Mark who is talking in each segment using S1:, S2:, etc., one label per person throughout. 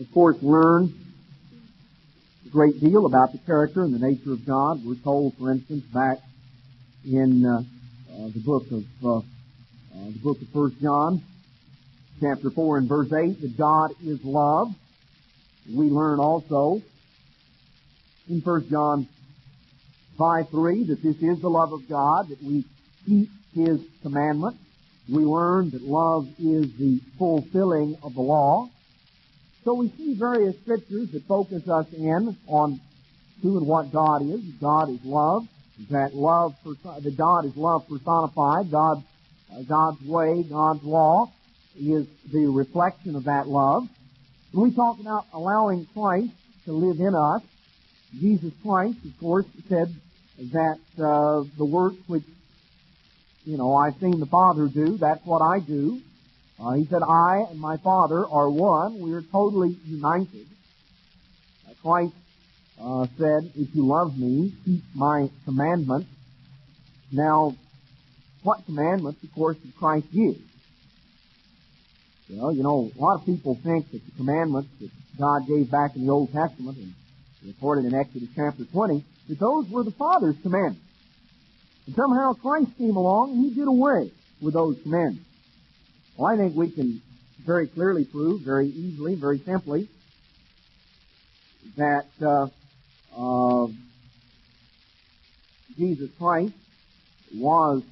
S1: of course, learn a great deal about the character and the nature of God. We're told, for instance, back in the book of 1 John, chapter 4 and verse 8, that God is love. We learn also in 1 John 5:3 that this is the love of God, that we keep His commandments. We learn that love is the fulfilling of the law. So we see various scriptures that focus us in on who and what God is. God is love. That God is love personified. God's way, God's law is the reflection of that love. When we talk about allowing Christ to live in us, Jesus Christ, of course, said that the works which, I've seen the Father do, that's what I do. He said, I and my Father are one. We are totally united. Christ said, if you love me, keep my commandments. Now, what commandments, of course, did Christ give? Well, a lot of people think that the commandments that God gave back in the Old Testament and recorded in Exodus chapter 20, that those were the Father's commandments. And somehow Christ came along and He did away with those commandments. Well, I think we can very clearly prove, very easily, very simply, that Jesus Christ was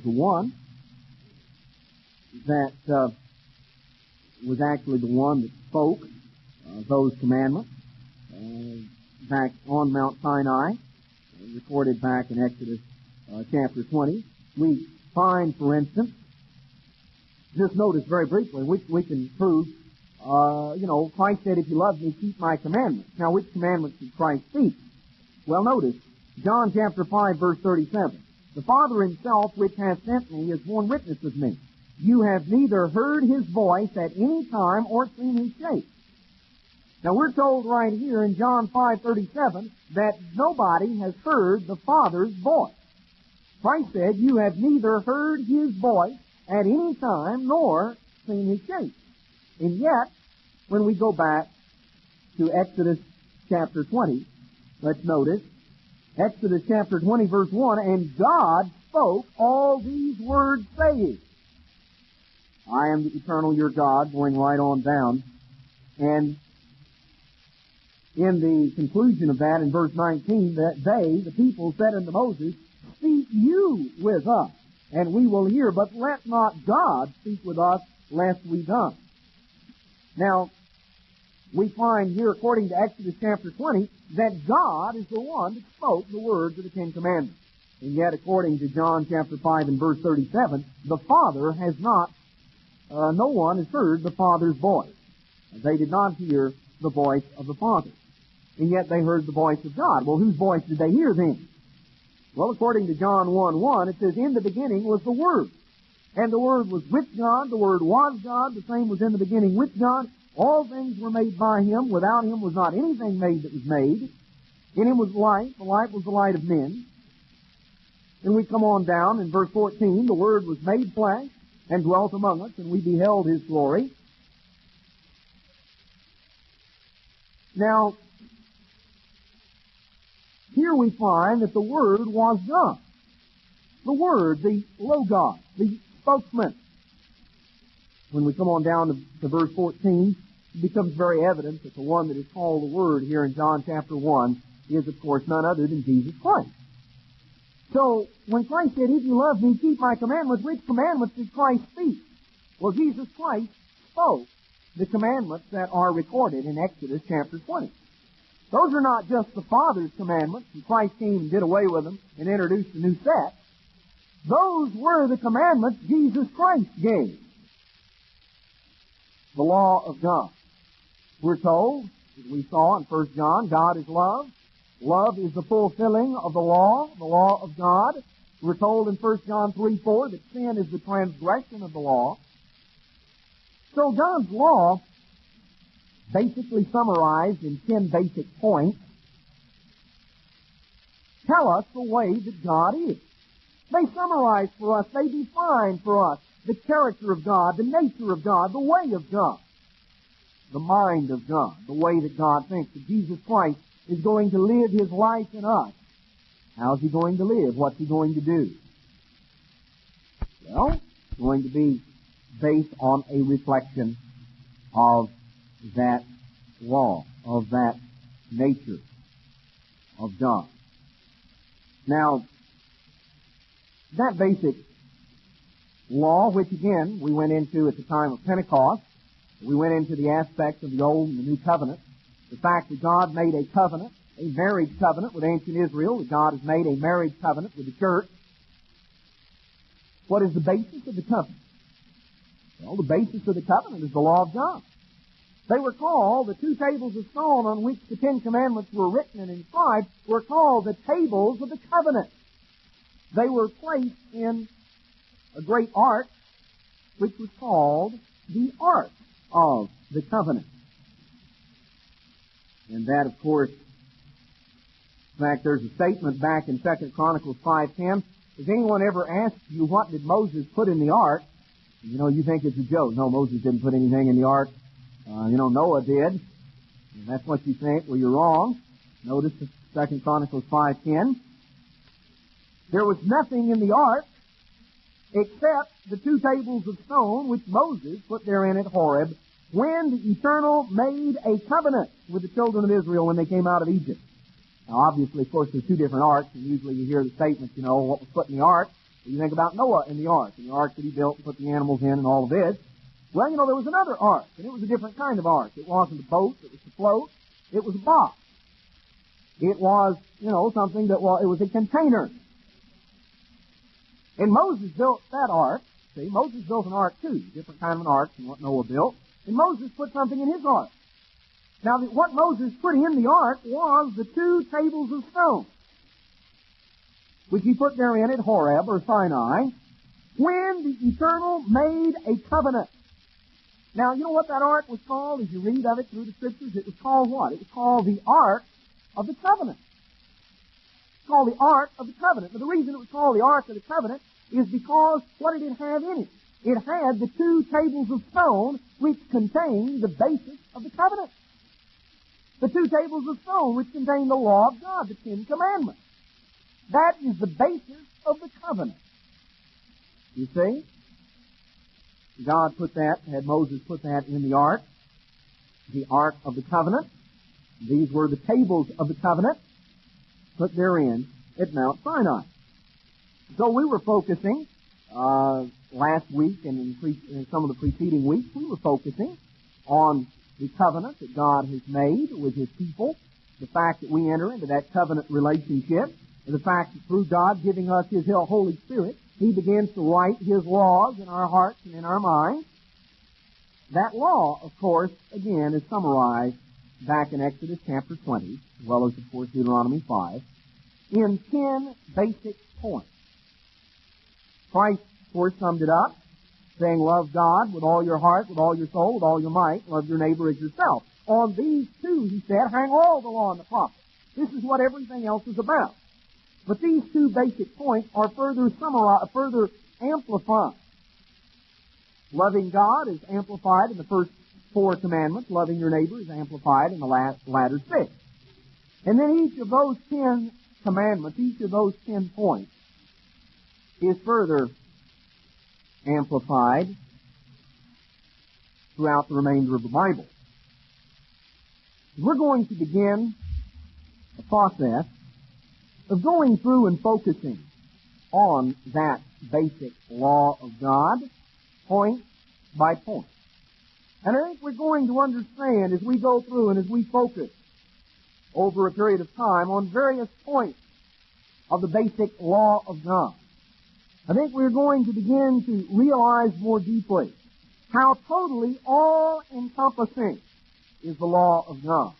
S1: the one that was actually the one that spoke those commandments back on Mount Sinai, recorded back in Exodus chapter 20. We find, for instance, just notice very briefly, which we can prove, Christ said, if you love me, keep my commandments. Now, which commandments did Christ speak? Well, notice, John chapter 5, verse 37. The Father Himself, which hath sent me, is borne witness of me. You have neither heard His voice at any time or seen His shape. Now, we're told right here in John 5:37 that nobody has heard the Father's voice. Christ said, you have neither heard His voice at any time nor seen His shape. And yet, when we go back to Exodus chapter 20, let's notice, Exodus chapter 20, verse 1, and God spoke all these words, saying, I am the eternal your God, going right on down. And in the conclusion of that, in verse 19, that they, the people, said unto Moses, speak you with us, and we will hear, but let not God speak with us, lest we die. Now, we find here, according to Exodus chapter 20, that God is the one that spoke the words of the Ten Commandments. And yet, according to John chapter 5 and verse 37, the Father has not, no one has heard the Father's voice. They did not hear the voice of the Father. And yet they heard the voice of God. Well, whose voice did they hear then? Well, according to John 1:1, it says, in the beginning was the Word. And the Word was with God. The Word was God. The same was in the beginning with God. All things were made by Him. Without Him was not anything made that was made. In Him was light. The light was the light of men. And we come on down in verse 14. The Word was made flesh and dwelt among us, and we beheld His glory. Now, here we find that the Word was God. The Word, the lawgiver, the spokesman. When we come on down to verse 14, it becomes very evident that the one that is called the Word here in John chapter 1 is, of course, none other than Jesus Christ. So, when Christ said, if you love me, keep my commandments, which commandments did Christ speak? Well, Jesus Christ spoke the commandments that are recorded in Exodus chapter 20. Those are not just the Father's commandments, and Christ came and did away with them and introduced a new set. Those were the commandments Jesus Christ gave. The law of God. We're told, as we saw in 1 John, God is love. Love is the fulfilling of the law of God. We're told in 1 John 3:4 that sin is the transgression of the law. So God's law, basically summarized in 10 basic points, tell us the way that God is. They summarize for us, they define for us the character of God, the nature of God, the way of God, the mind of God, the way that God thinks, that Jesus Christ is going to live His life in us. How's He going to live? What's He going to do? Well, it's going to be based on a reflection of that law, of that nature of God. Now, that basic law, which again we went into at the time of Pentecost, we went into the aspects of the Old and the New Covenant, the fact that God made a covenant, a marriage covenant with ancient Israel, that God has made a marriage covenant with the church. What is the basis of the covenant? Well, the basis of the covenant is the law of God. They were called, the two tables of stone on which the Ten Commandments were written and inscribed, were called the tables of the covenant. They were placed in a great ark, which was called the Ark of the Covenant. And that, of course, in fact, there's a statement back in 2 Chronicles 5:10. Has anyone ever asked you, what did Moses put in the ark? You know, you think it's a joke. No, Moses didn't put anything in the ark. Noah did. And that's what you think. Well, you're wrong. Notice 2 Chronicles 5:10. There was nothing in the ark except the two tables of stone which Moses put therein at Horeb when the Eternal made a covenant with the children of Israel when they came out of Egypt. Now, obviously, of course, there's two different arks, and usually you hear the statement, what was put in the ark. You think about Noah in the ark, and the ark that he built and put the animals in and all of this. Well, there was another ark, and it was a different kind of ark. It wasn't a boat that was to float. It was a box. It was, something that, it was a container. And Moses built that ark. See, Moses built an ark too, different kind of an ark than what Noah built. And Moses put something in his ark. Now, what Moses put in the ark was the two tables of stone, which he put therein at Horeb, or Sinai, when the Eternal made a covenant. Now, you know what that ark was called? As you read of it through the Scriptures, it was called what? It was called the Ark of the Covenant. It's called the Ark of the Covenant. But the reason it was called the Ark of the Covenant is because what did it have in it? It had the two tables of stone which contained the basis of the covenant. The two tables of stone which contain the law of God, the Ten Commandments. That is the basis of the covenant. You see? God had Moses put that in the ark of the covenant. These were the tables of the covenant put therein at Mount Sinai. So we were focusing, last week and in some of the preceding weeks, we were focusing on the covenant that God has made with His people, the fact that we enter into that covenant relationship, and the fact that through God giving us His Holy Spirit, He begins to write His laws in our hearts and in our minds. That law, of course, again, is summarized back in Exodus chapter 20, as well as, of course, Deuteronomy 5, in 10 basic points. Christ, of course, summed it up, saying, love God with all your heart, with all your soul, with all your might, love your neighbor as yourself. On these two, he said, hang all the law and the prophets. This is what everything else is about. But these two basic points are further amplified. Loving God is amplified in the first 4 commandments. Loving your neighbor is amplified in the latter 6. And then each of those 10 commandments, each of those 10 points, is further amplified throughout the remainder of the Bible. We're going to begin a process of going through and focusing on that basic law of God, point by point. And I think we're going to understand as we go through and as we focus over a period of time on various points of the basic law of God. I think we're going to begin to realize more deeply how totally all-encompassing is the law of God,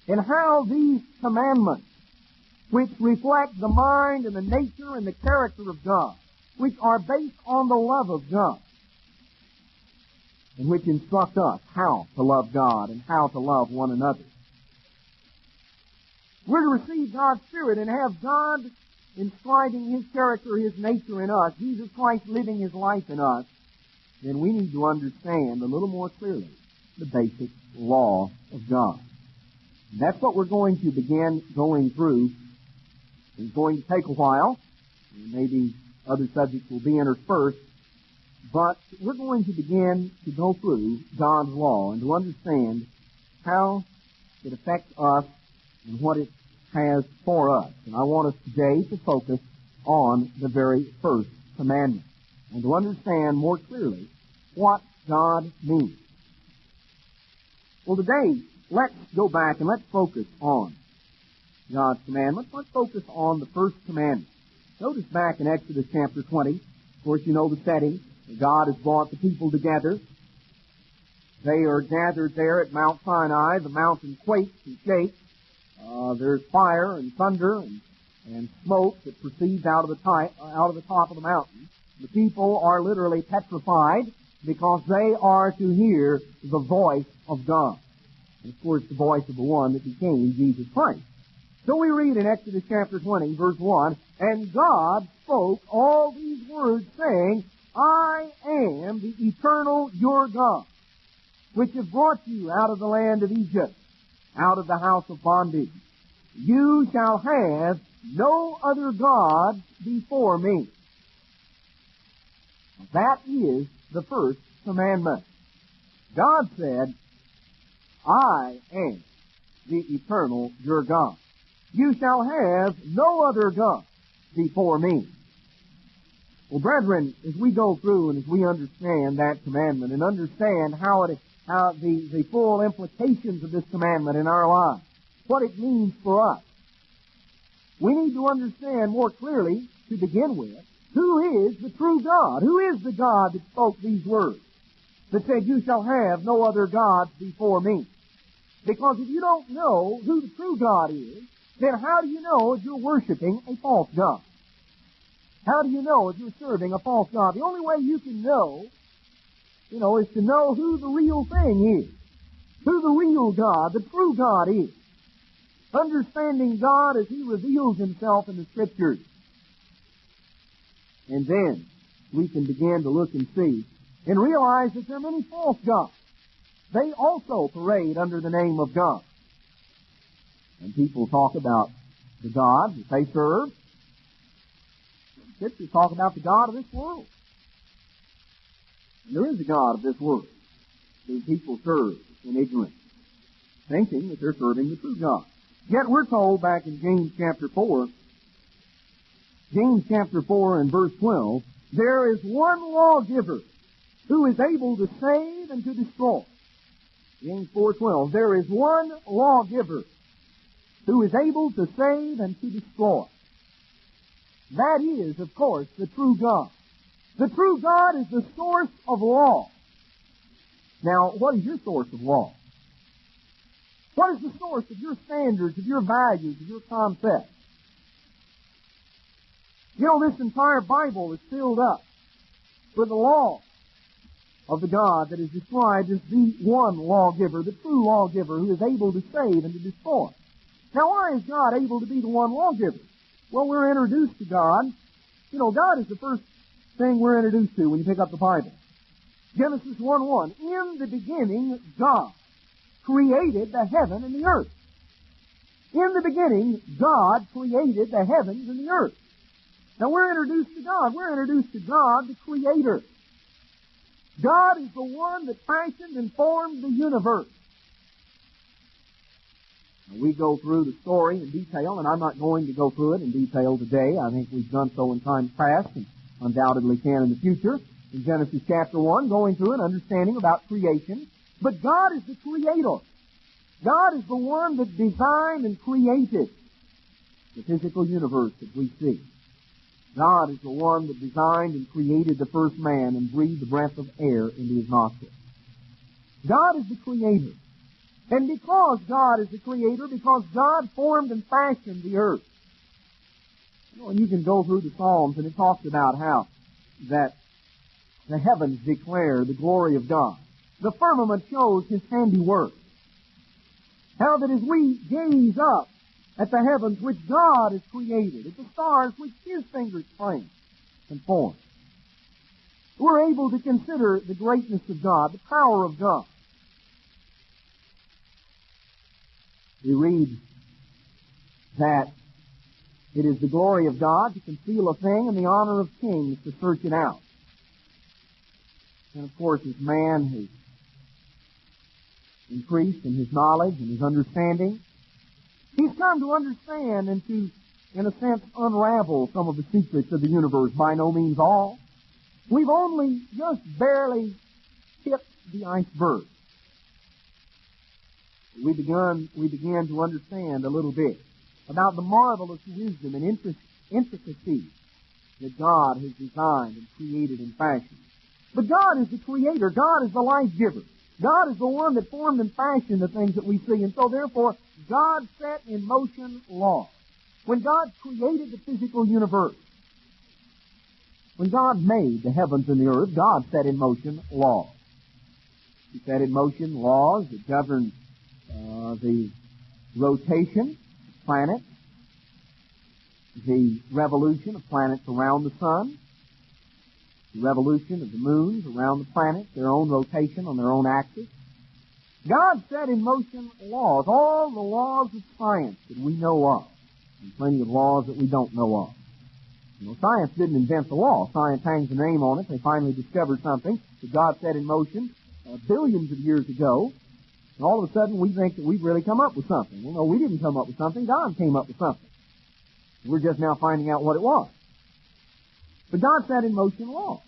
S1: and how these commandments, which reflect the mind and the nature and the character of God, which are based on the love of God, and which instruct us how to love God and how to love one another. We're to receive God's Spirit and have God inscribing His character, His nature in us, Jesus Christ living His life in us, then we need to understand a little more clearly the basic law of God. And that's what we're going to begin going through. It's going to take a while. And maybe other subjects will be interspersed. But we're going to begin to go through God's law and to understand how it affects us and what it has for us. And I want us today to focus on the very first commandment and to understand more clearly what God means. Well, today, let's go back and let's focus on God's commandments. Let's focus on the first commandment. Notice back in Exodus chapter 20, of course you know the setting. God has brought the people together. They are gathered there at Mount Sinai. The mountain quakes and shakes. There's fire and thunder and smoke that proceeds out of the top of the mountain. The people are literally petrified because they are to hear the voice of God. And of course the voice of the one that became Jesus Christ. So we read in Exodus chapter 20, verse 1, "And God spoke all these words, saying, I am the eternal your God, which have brought you out of the land of Egypt, out of the house of bondage. You shall have no other gods before me." That is the first commandment. God said, I am the eternal your God. You shall have no other God before me. Well, brethren, as we go through and as we understand that commandment and understand how the full implications of this commandment in our lives, what it means for us, we need to understand more clearly, to begin with, who is the true God? Who is the God that spoke these words? That said, you shall have no other gods before me. Because if you don't know who the true God is, then how do you know if you're worshiping a false God? How do you know if you're serving a false God? The only way you can know, is to know who the real thing is. Who the real God, the true God is. Understanding God as He reveals Himself in the Scriptures. And then we can begin to look and see and realize that there are many false gods. They also parade under the name of God. And people talk about the God that they serve. Scriptures talk about the God of this world. And there is a God of this world whom people serve in ignorance, thinking that they're serving the true God. Yet we're told back in James chapter 4 and verse 12, there is one lawgiver who is able to save and to destroy. James 4:12, there is one lawgiver who is able to save and to destroy. That is, of course, the true God. The true God is the source of law. Now, what is your source of law? What is the source of your standards, of your values, of your concepts? This entire Bible is filled up with the law of the God that is described as the one lawgiver, the true lawgiver who is able to save and to destroy. Now, why is God able to be the one lawgiver? Well, we're introduced to God. God is the first thing we're introduced to when you pick up the Bible. Genesis 1:1, in the beginning, God created the heaven and the earth. In the beginning, God created the heavens and the earth. Now, we're introduced to God. We're introduced to God, the Creator. God is the one that fashioned and formed the universe. Now, we go through the story in detail, and I'm not going to go through it in detail today. I think we've done so in times past and undoubtedly can in the future. In Genesis chapter 1, going through an understanding about creation. But God is the Creator. God is the one that designed and created the physical universe that we see. God is the one that designed and created the first man and breathed the breath of air into his nostrils. God is the Creator. And because God is the Creator, because God formed and fashioned the earth. And you can go through the Psalms and it talks about how that the heavens declare the glory of God. The firmament shows His handiwork. How that as we gaze up at the heavens which God has created, at the stars which His fingers framed and formed. We're able to consider the greatness of God, the power of God. We read that it is the glory of God to conceal a thing and the honor of kings to search it out. And of course, as man has increased in his knowledge and his understanding, he's come to understand and to, in a sense, unravel some of the secrets of the universe. By no means all. We've only just barely tipped the iceberg. We began to understand a little bit about the marvelous wisdom and intricacy that God has designed and created and fashioned. But God is the Creator. God is the life giver. God is the one that formed and fashioned the things that we see. And so therefore, God set in motion laws. When God created the physical universe, when God made the heavens and the earth, God set in motion laws. He set in motion laws that govern the rotation of planets, the revolution of planets around the sun, the revolution of the moons around the planets, their own rotation on their own axis. God set in motion laws, all the laws of science that we know of, and plenty of laws that we don't know of. You know, science didn't invent the law. Science hangs a name on it. They finally discovered something that God set in motion billions of years ago, and all of a sudden we think that we've really come up with something. Well, no, we didn't come up with something. God came up with something. We're just now finding out what it was. But God set in motion laws.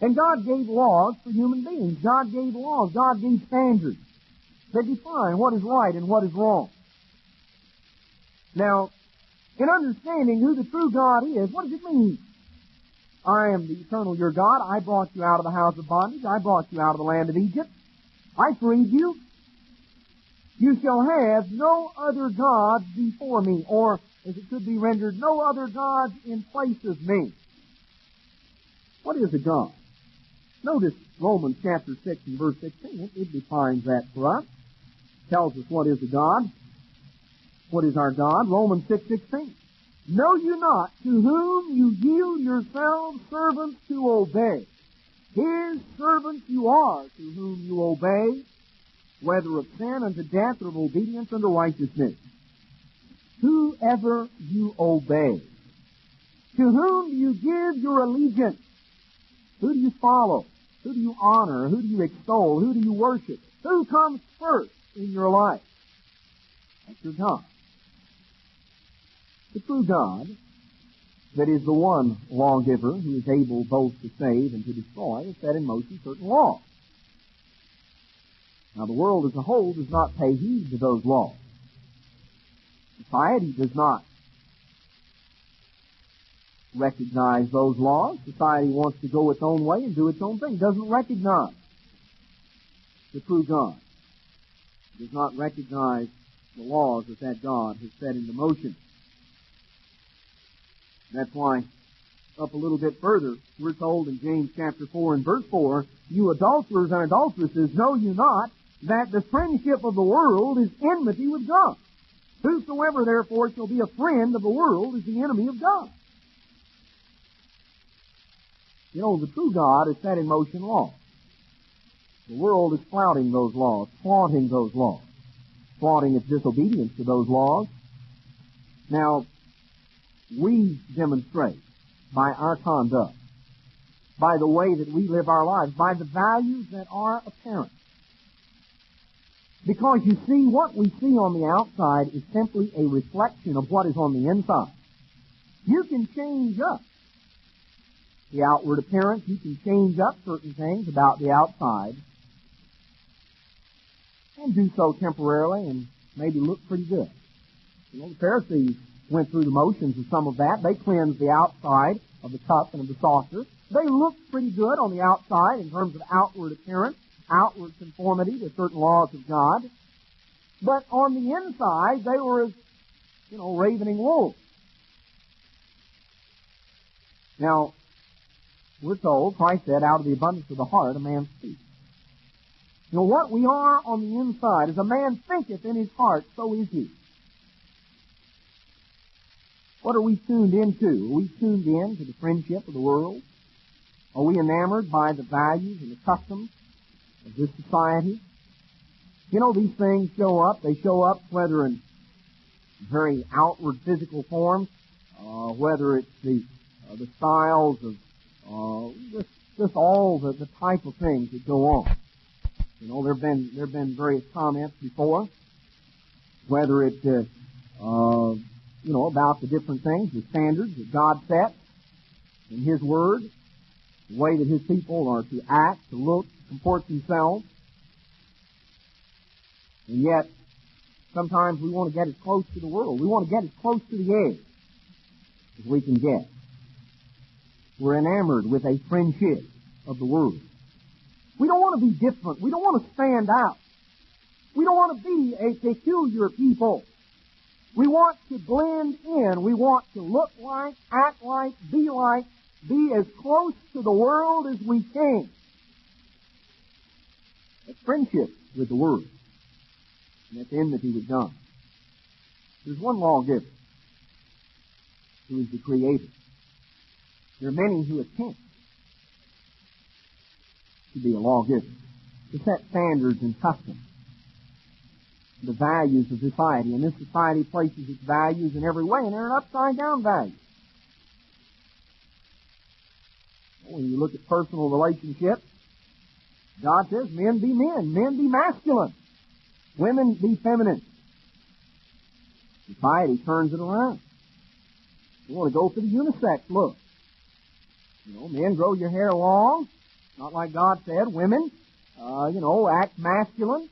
S1: And God gave laws for human beings. God gave laws. God gave standards that define what is right and what is wrong. Now, in understanding who the true God is, what does it mean? I am the eternal your God. I brought you out of the house of bondage. I brought you out of the land of Egypt. I freed you. You shall have no other gods before me, or, as it could be rendered, no other gods in place of me. What is a god? Notice Romans chapter 6 and verse 16. It defines that for us. Tells us what is a god. What is our God? Romans 6:16. Know you not to whom you yield yourselves servants to obey? His servants you are to whom you obey, whether of sin unto death or of obedience unto righteousness. Whoever you obey. To whom do you give your allegiance? Who do you follow? Who do you honor? Who do you extol? Who do you worship? Who comes first in your life? That's your God. The true God, that is the one lawgiver who is able both to save and to destroy, has set in motion certain laws. Now, the world as a whole does not pay heed to those laws. Society does not recognize those laws. Society wants to go its own way and do its own thing. It doesn't recognize the true God. It does not recognize the laws that God has set into motion. That's why, up a little bit further, we're told in James chapter 4 and verse 4, you adulterers and adulteresses, know you not that the friendship of the world is enmity with God? Whosoever therefore shall be a friend of the world is the enemy of God. You know, the true God has set in motion laws. The world is flouting those laws, flaunting those laws, flaunting its disobedience to those laws. Now, we demonstrate by our conduct, by the way that we live our lives, by the values that are apparent. Because you see, what we see on the outside is simply a reflection of what is on the inside. You can change up the outward appearance. You can change up certain things about the outside and do so temporarily and maybe look pretty good. You know, the Pharisees went through the motions of some of that. They cleansed the outside of the cup and of the saucer. They looked pretty good on the outside in terms of outward appearance, outward conformity to certain laws of God. But on the inside, they were as, ravening wolves. Now, we're told, Christ said, out of the abundance of the heart, a man speaks. You know, what we are on the inside, as a man thinketh in his heart, so is he. What are we tuned into? Are we tuned in to the friendship of the world? Are we enamored by the values and the customs of this society? You know, these things show up. They show up whether in very outward physical forms, whether it's the styles of just all the type of things that go on. You know, there have been various comments before, whether it's about the different things, the standards that God sets in His Word, the way that His people are to act, to look, to comport themselves. And yet, sometimes we want to get as close to the world. We want to get as close to the edge as we can get. We're enamored with a friendship of the world. We don't want to be different. We don't want to stand out. We don't want to be a peculiar people. We want to blend in. We want to look like, act like, be as close to the world as we can. That's friendship with the world. And that's enmity with God. There's one lawgiver who is the Creator. There are many who attempt to be a lawgiver, to set standards and customs, the values of society. And this society places its values in every way, and they're an upside-down value. When you look at personal relationships, God says men be masculine, women be feminine. Society turns it around. You want to go for the unisex look. You know, men, grow your hair long, not like God said. Women, act masculine,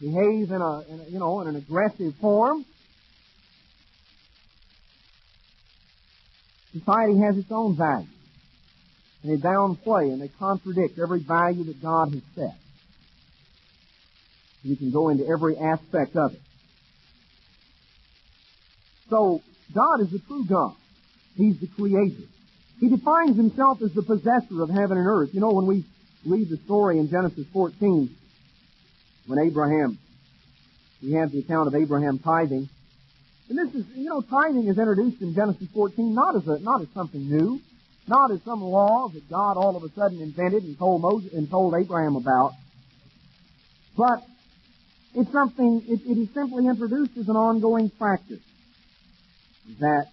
S1: behave in an aggressive form. Society has its own values, and they downplay and they contradict every value that God has set. You can go into every aspect of it. So, God is the true God. He's the Creator. He defines Himself as the possessor of heaven and earth. You know, when we read the story in Genesis 14, when we have the account of Abraham tithing. And this is, tithing is introduced in Genesis 14 not as something new, not as some law that God all of a sudden invented and told Abraham about, but it's something, it is simply introduced as an ongoing practice. That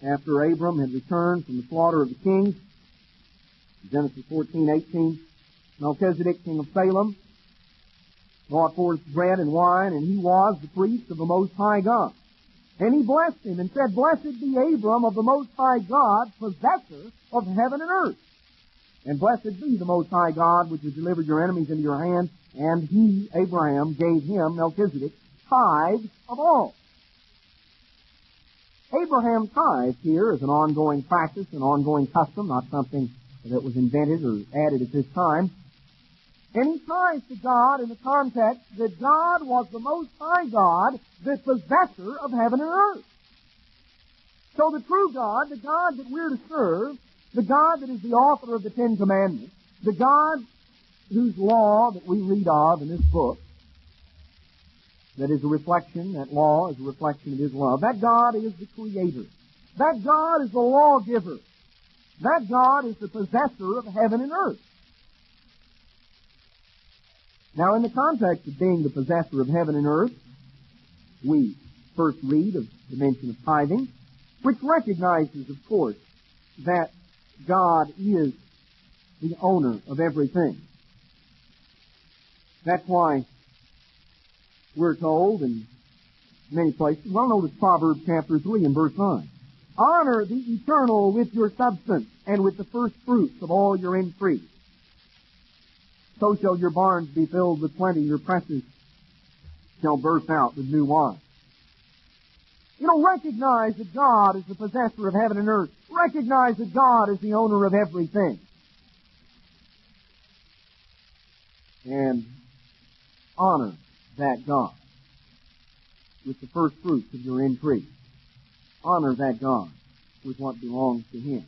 S1: after Abram had returned from the slaughter of the kings, Genesis 14:18, Melchizedek, king of Salem, brought forth bread and wine, and he was the priest of the Most High God. And he blessed him and said, Blessed be Abram of the Most High God, possessor of heaven and earth. And blessed be the Most High God, which has delivered your enemies into your hand. And he, Abraham, gave him, Melchizedek, tithes of all. Abraham tithes here is an ongoing practice, an ongoing custom, not something that was invented or added at this time. And he tithes to God in the context that God was the Most High God, the possessor of heaven and earth. So the true God, the God that we're to serve, the God that is the author of the Ten Commandments, the God whose law that we read of in this book, that is a reflection, that law is a reflection of His love. That God is the Creator. That God is the lawgiver. That God is the possessor of heaven and earth. Now, in the context of being the possessor of heaven and earth, we first read of the mention of tithing, which recognizes, of course, that God is the owner of everything. That's why we're told in many places, well, notice Proverbs chapter 3 and verse 9. Honor the eternal with your substance and with the first fruits of all your increase. So shall your barns be filled with plenty, your presses shall burst out with new wine. Recognize that God is the possessor of heaven and earth. Recognize that God is the owner of everything. And honor that God with the first fruits of your increase. Honor that God with what belongs to Him.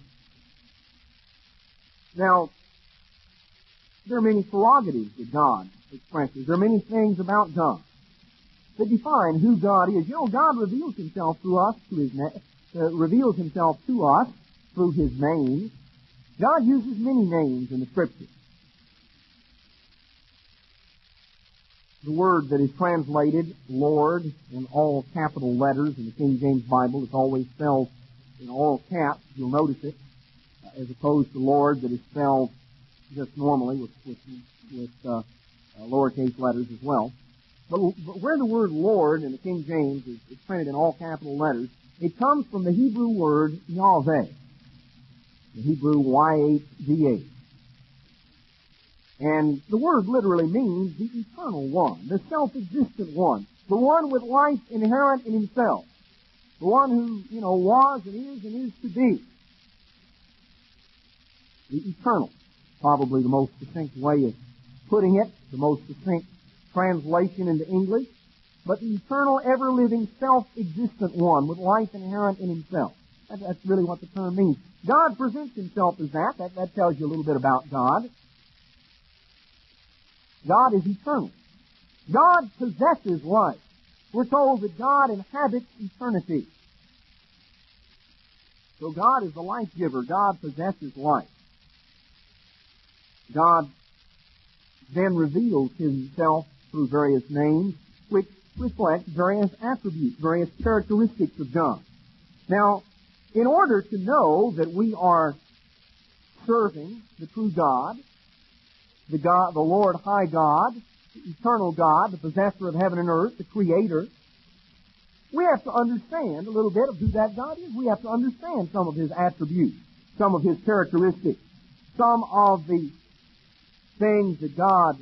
S1: Now, there are many prerogatives that God expresses. There are many things about God that define who God is. You know, God reveals Himself through us, reveals Himself to us through His name. God uses many names in the Scripture. The word that is translated Lord in all capital letters in the King James Bible is always spelled in all caps. You'll notice it, as opposed to Lord that is spelled just normally with lowercase letters as well. But where the word Lord in the King James is printed in all capital letters, it comes from the Hebrew word Yahweh, the Hebrew Y-H-V-H. And the word literally means the eternal one, the self-existent one, the one with life inherent in himself, the one who, was and is to be. The eternal, probably the most succinct way of putting it, the most succinct translation into English, but the eternal, ever-living, self-existent one with life inherent in himself. That's really what the term means. God presents Himself as that. That tells you a little bit about God. God is eternal. God possesses life. We're told that God inhabits eternity. So God is the life giver. God possesses life. God then reveals Himself through various names which reflect various attributes, various characteristics of God. Now, in order to know that we are serving the true God, the Lord High God, the eternal God, the possessor of heaven and earth, the Creator, we have to understand a little bit of who that God is. We have to understand some of His attributes, some of His characteristics, some of the things that God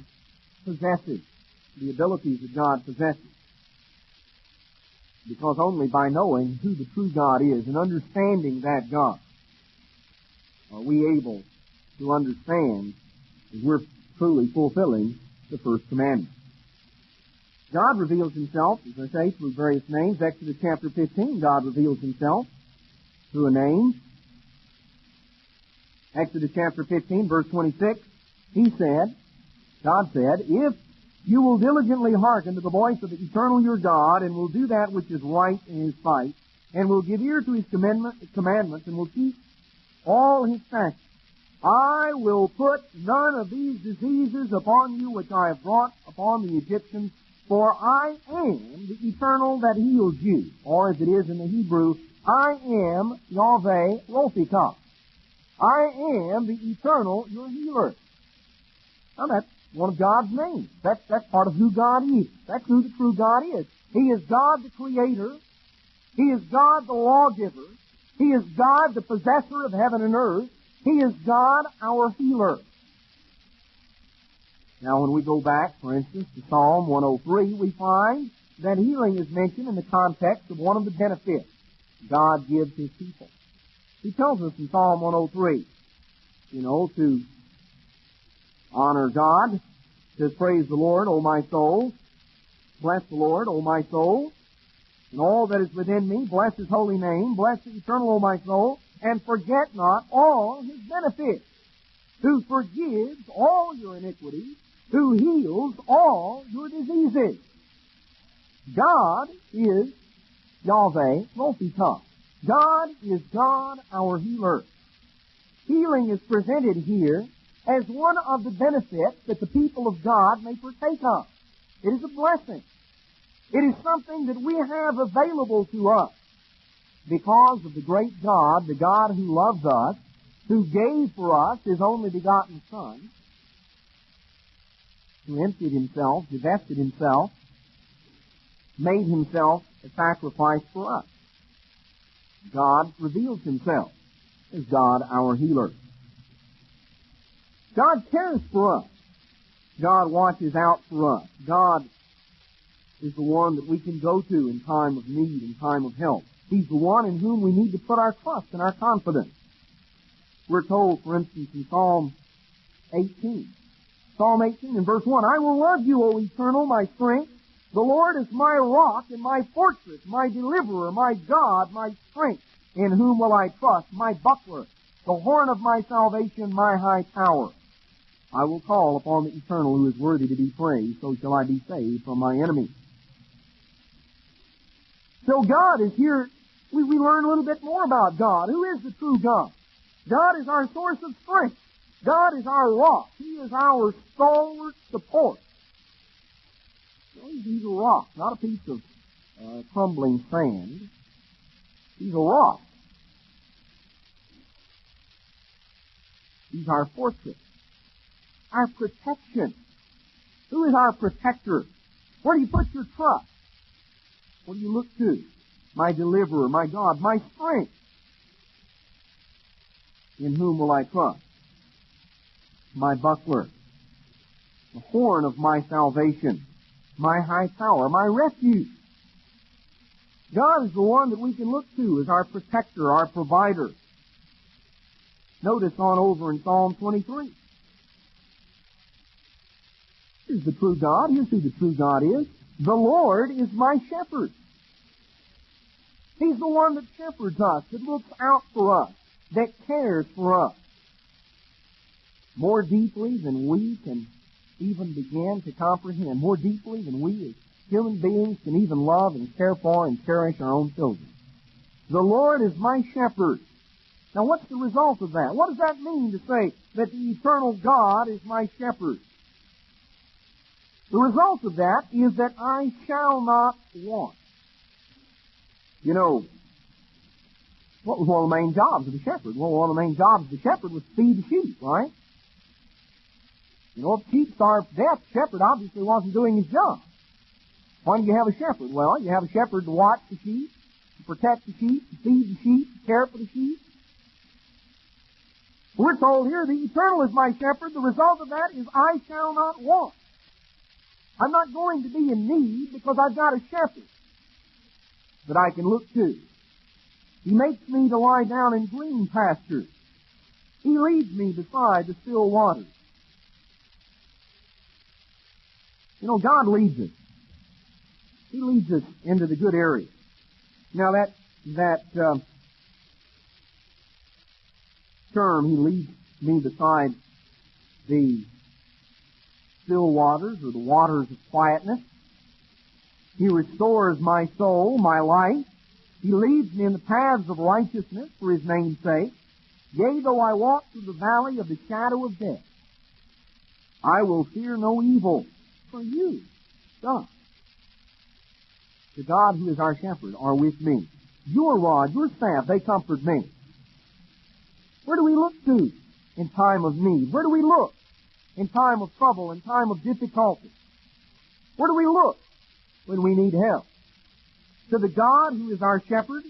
S1: possesses, the abilities that God possesses. Because only by knowing who the true God is and understanding that God are we able to understand that we're truly fulfilling the first commandment. God reveals Himself, as I say, through various names. Exodus chapter 15, God reveals Himself through a name. Exodus chapter 15, verse 26, God said, if you will diligently hearken to the voice of the eternal your God, and will do that which is right in His sight, and will give ear to His commandments, and will keep all His statutes, I will put none of these diseases upon you which I have brought upon the Egyptians, for I am the eternal that heals you. Or as it is in the Hebrew, I am Yahweh Rophikah. I am the eternal, your healer. Now that's one of God's names. That's part of who God is. That's who the true God is. He is God the Creator. He is God the lawgiver. He is God the possessor of heaven and earth. He is God our healer. Now when we go back, for instance, to Psalm 103, we find that healing is mentioned in the context of one of the benefits God gives His people. He tells us in Psalm 103, to honor God, says, praise the Lord, O my soul. Bless the Lord, O my soul. And all that is within me, bless His holy name. Bless the eternal, O my soul. And forget not all His benefits. Who forgives all your iniquities. Who heals all your diseases. God is Yahweh Rophikah. God is God our healer. Healing is presented here as one of the benefits that the people of God may partake of. It is a blessing. It is something that we have available to us because of the great God, the God who loves us, who gave for us His only begotten Son, who emptied Himself, divested Himself, made Himself a sacrifice for us. God reveals Himself as God our healer. God cares for us. God watches out for us. God is the one that we can go to in time of need, in time of help. He's the one in whom we need to put our trust and our confidence. We're told, for instance, in Psalm 18 and verse 1, I will love you, O eternal, my strength. The Lord is my rock and my fortress, my deliverer, my God, my strength. In whom will I trust? My buckler, the horn of my salvation, my high tower. I will call upon the eternal who is worthy to be praised, so shall I be saved from my enemies. So God is here. We learn a little bit more about God. Who is the true God? God is our source of strength. God is our rock. He is our stalwart support. So He's a rock, not a piece of crumbling sand. He's a rock. He's our fortress, our protection. Who is our protector? Where do you put your trust? What do you look to? My deliverer, my God, my strength. In whom will I trust? My buckler, the horn of my salvation, my high tower, my refuge. God is the one that we can look to as our protector, our provider. Notice on over in Psalm 23. Here's the true God. Here's who the true God is. The Lord is my shepherd. He's the one that shepherds us, that looks out for us, that cares for us. More deeply than we can even begin to comprehend, more deeply than we as human beings can even love and care for and cherish our own children. The Lord is my shepherd. Now what's the result of that? What does that mean to say that the eternal God is my shepherd? The result of that is that I shall not want. You know, what was one of the main jobs of the shepherd? Well, one of the main jobs of the shepherd was to feed the sheep, right? You know, if sheep starved to death, the shepherd obviously wasn't doing his job. Why do you have a shepherd? Well, you have a shepherd to watch the sheep, to protect the sheep, to feed the sheep, to care for the sheep. We're told here, the eternal is my shepherd. The result of that is I shall not want. I'm not going to be in need because I've got a shepherd that I can look to. He makes me to lie down in green pastures. He leads me beside the still waters. You know, God leads us. He leads us into the good areas. Now that term, He leads me beside the still waters, or the waters of quietness. He restores my soul, my life. He leads me in the paths of righteousness for His name's sake. Yea, though I walk through the valley of the shadow of death, I will fear no evil. For you, God, the God who is our shepherd, are with me. Your rod, your staff, they comfort me. Where do we look to in time of need? Where do we look in time of trouble, in time of difficulty? Where do we look when we need help? To the God who is our shepherd,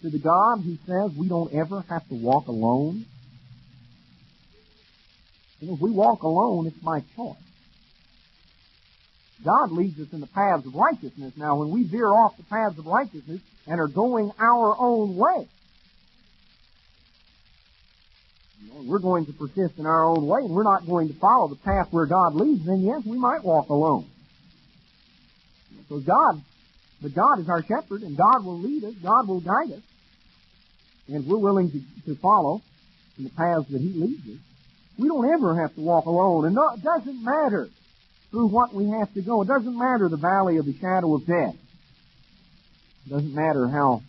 S1: to the God who says we don't ever have to walk alone. And if we walk alone, it's my choice. God leads us in the paths of righteousness. Now, when we veer off the paths of righteousness and are going our own way, we're going to persist in our own way, and we're not going to follow the path where God leads, then yes, we might walk alone. So God is our shepherd, and God will lead us, God will guide us, and we're willing to follow in the paths that He leads us. We don't ever have to walk alone, and it doesn't matter through what we have to go. It doesn't matter the valley of the shadow of death. It doesn't matter how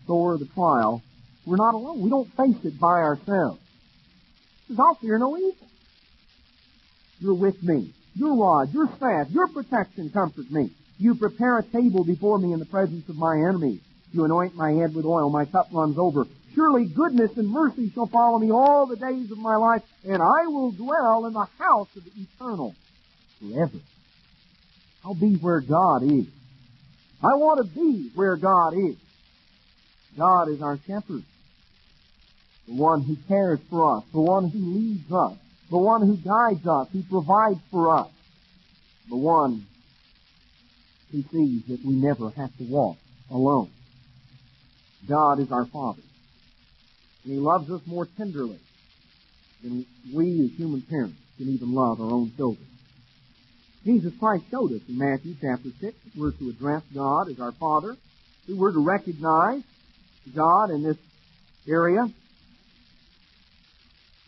S1: sore the trial. We're not alone. We don't face it by ourselves. Because I'll fear no evil. You're with me. Your rod, your staff, your protection comfort me. You prepare a table before me in the presence of my enemies. You anoint my head with oil. My cup runs over. Surely goodness and mercy shall follow me all the days of my life, and I will dwell in the house of the eternal forever. I'll be where God is. I want to be where God is. God is our shepherd, the one who cares for us, the one who leads us, the one who guides us, who provides for us, the one who sees that we never have to walk alone. God is our Father. And He loves us more tenderly than we as human parents can even love our own children. Jesus Christ showed us in Matthew chapter 6 that we're to address God as our Father, that we're to recognize God in this area.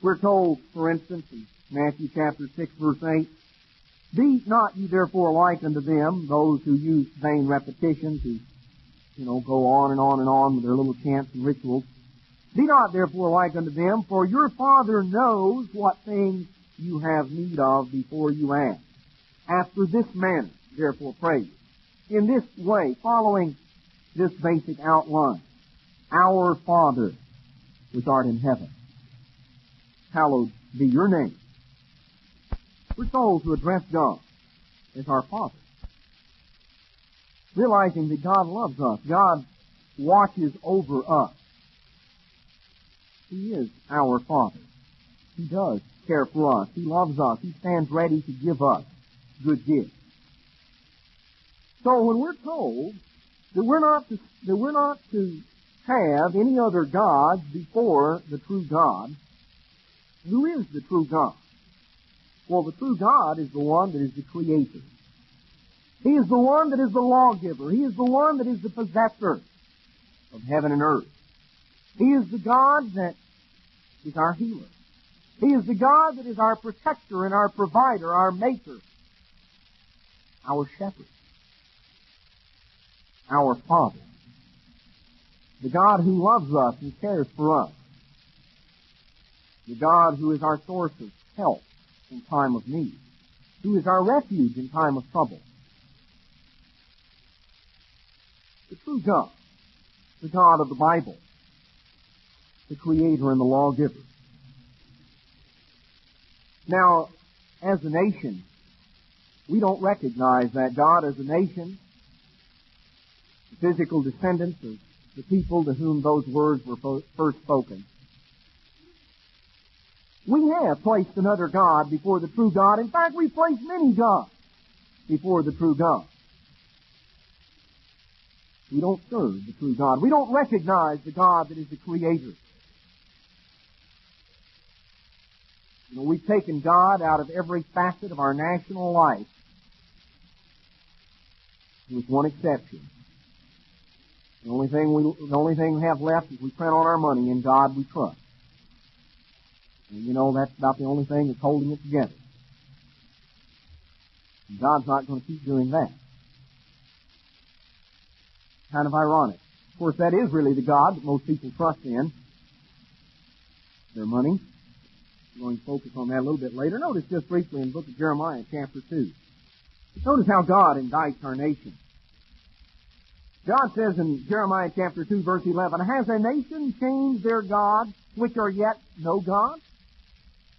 S1: We're told, for instance, in Matthew chapter 6 verse 8, Be not ye therefore like unto them, those who use vain repetition to, go on and on and on with their little chants and rituals. Be not therefore like unto them, for your Father knows what things you have need of before you ask. After this manner, therefore pray. In this way, following this basic outline. Our Father, which art in heaven, hallowed be your name. We're told to address God as our Father, realizing that God loves us. God watches over us. He is our Father. He does care for us. He loves us. He stands ready to give us good gifts. So when we're told that we're not to have any other gods before the true God, who is the true God? Well, the true God is the one that is the Creator. He is the one that is the lawgiver. He is the one that is the possessor of heaven and earth. He is the God that is our healer. He is the God that is our protector and our provider, our maker, our shepherd, our Father. The God who loves us and cares for us. The God who is our source of help in time of need. Who is our refuge in time of trouble. The true God. The God of the Bible. The Creator and the lawgiver. Now, as a nation, we don't recognize that God as a nation, the physical descendants of the people to whom those words were first spoken. We have placed another God before the true God. In fact, we've placed many gods before the true God. We don't serve the true God. We don't recognize the God that is the Creator. We've taken God out of every facet of our national life, with one exception. The only thing we have left is we print on our money, in God we trust. And that's about the only thing that's holding it together. And God's not going to keep doing that. Kind of ironic. Of course, that is really the God that most people trust in. Their money. I'm going to focus on that a little bit later. Notice just briefly in the book of Jeremiah, chapter 2. Notice how God indicts our nation. God says in Jeremiah chapter 2, verse 11, has a nation changed their gods, which are yet no gods?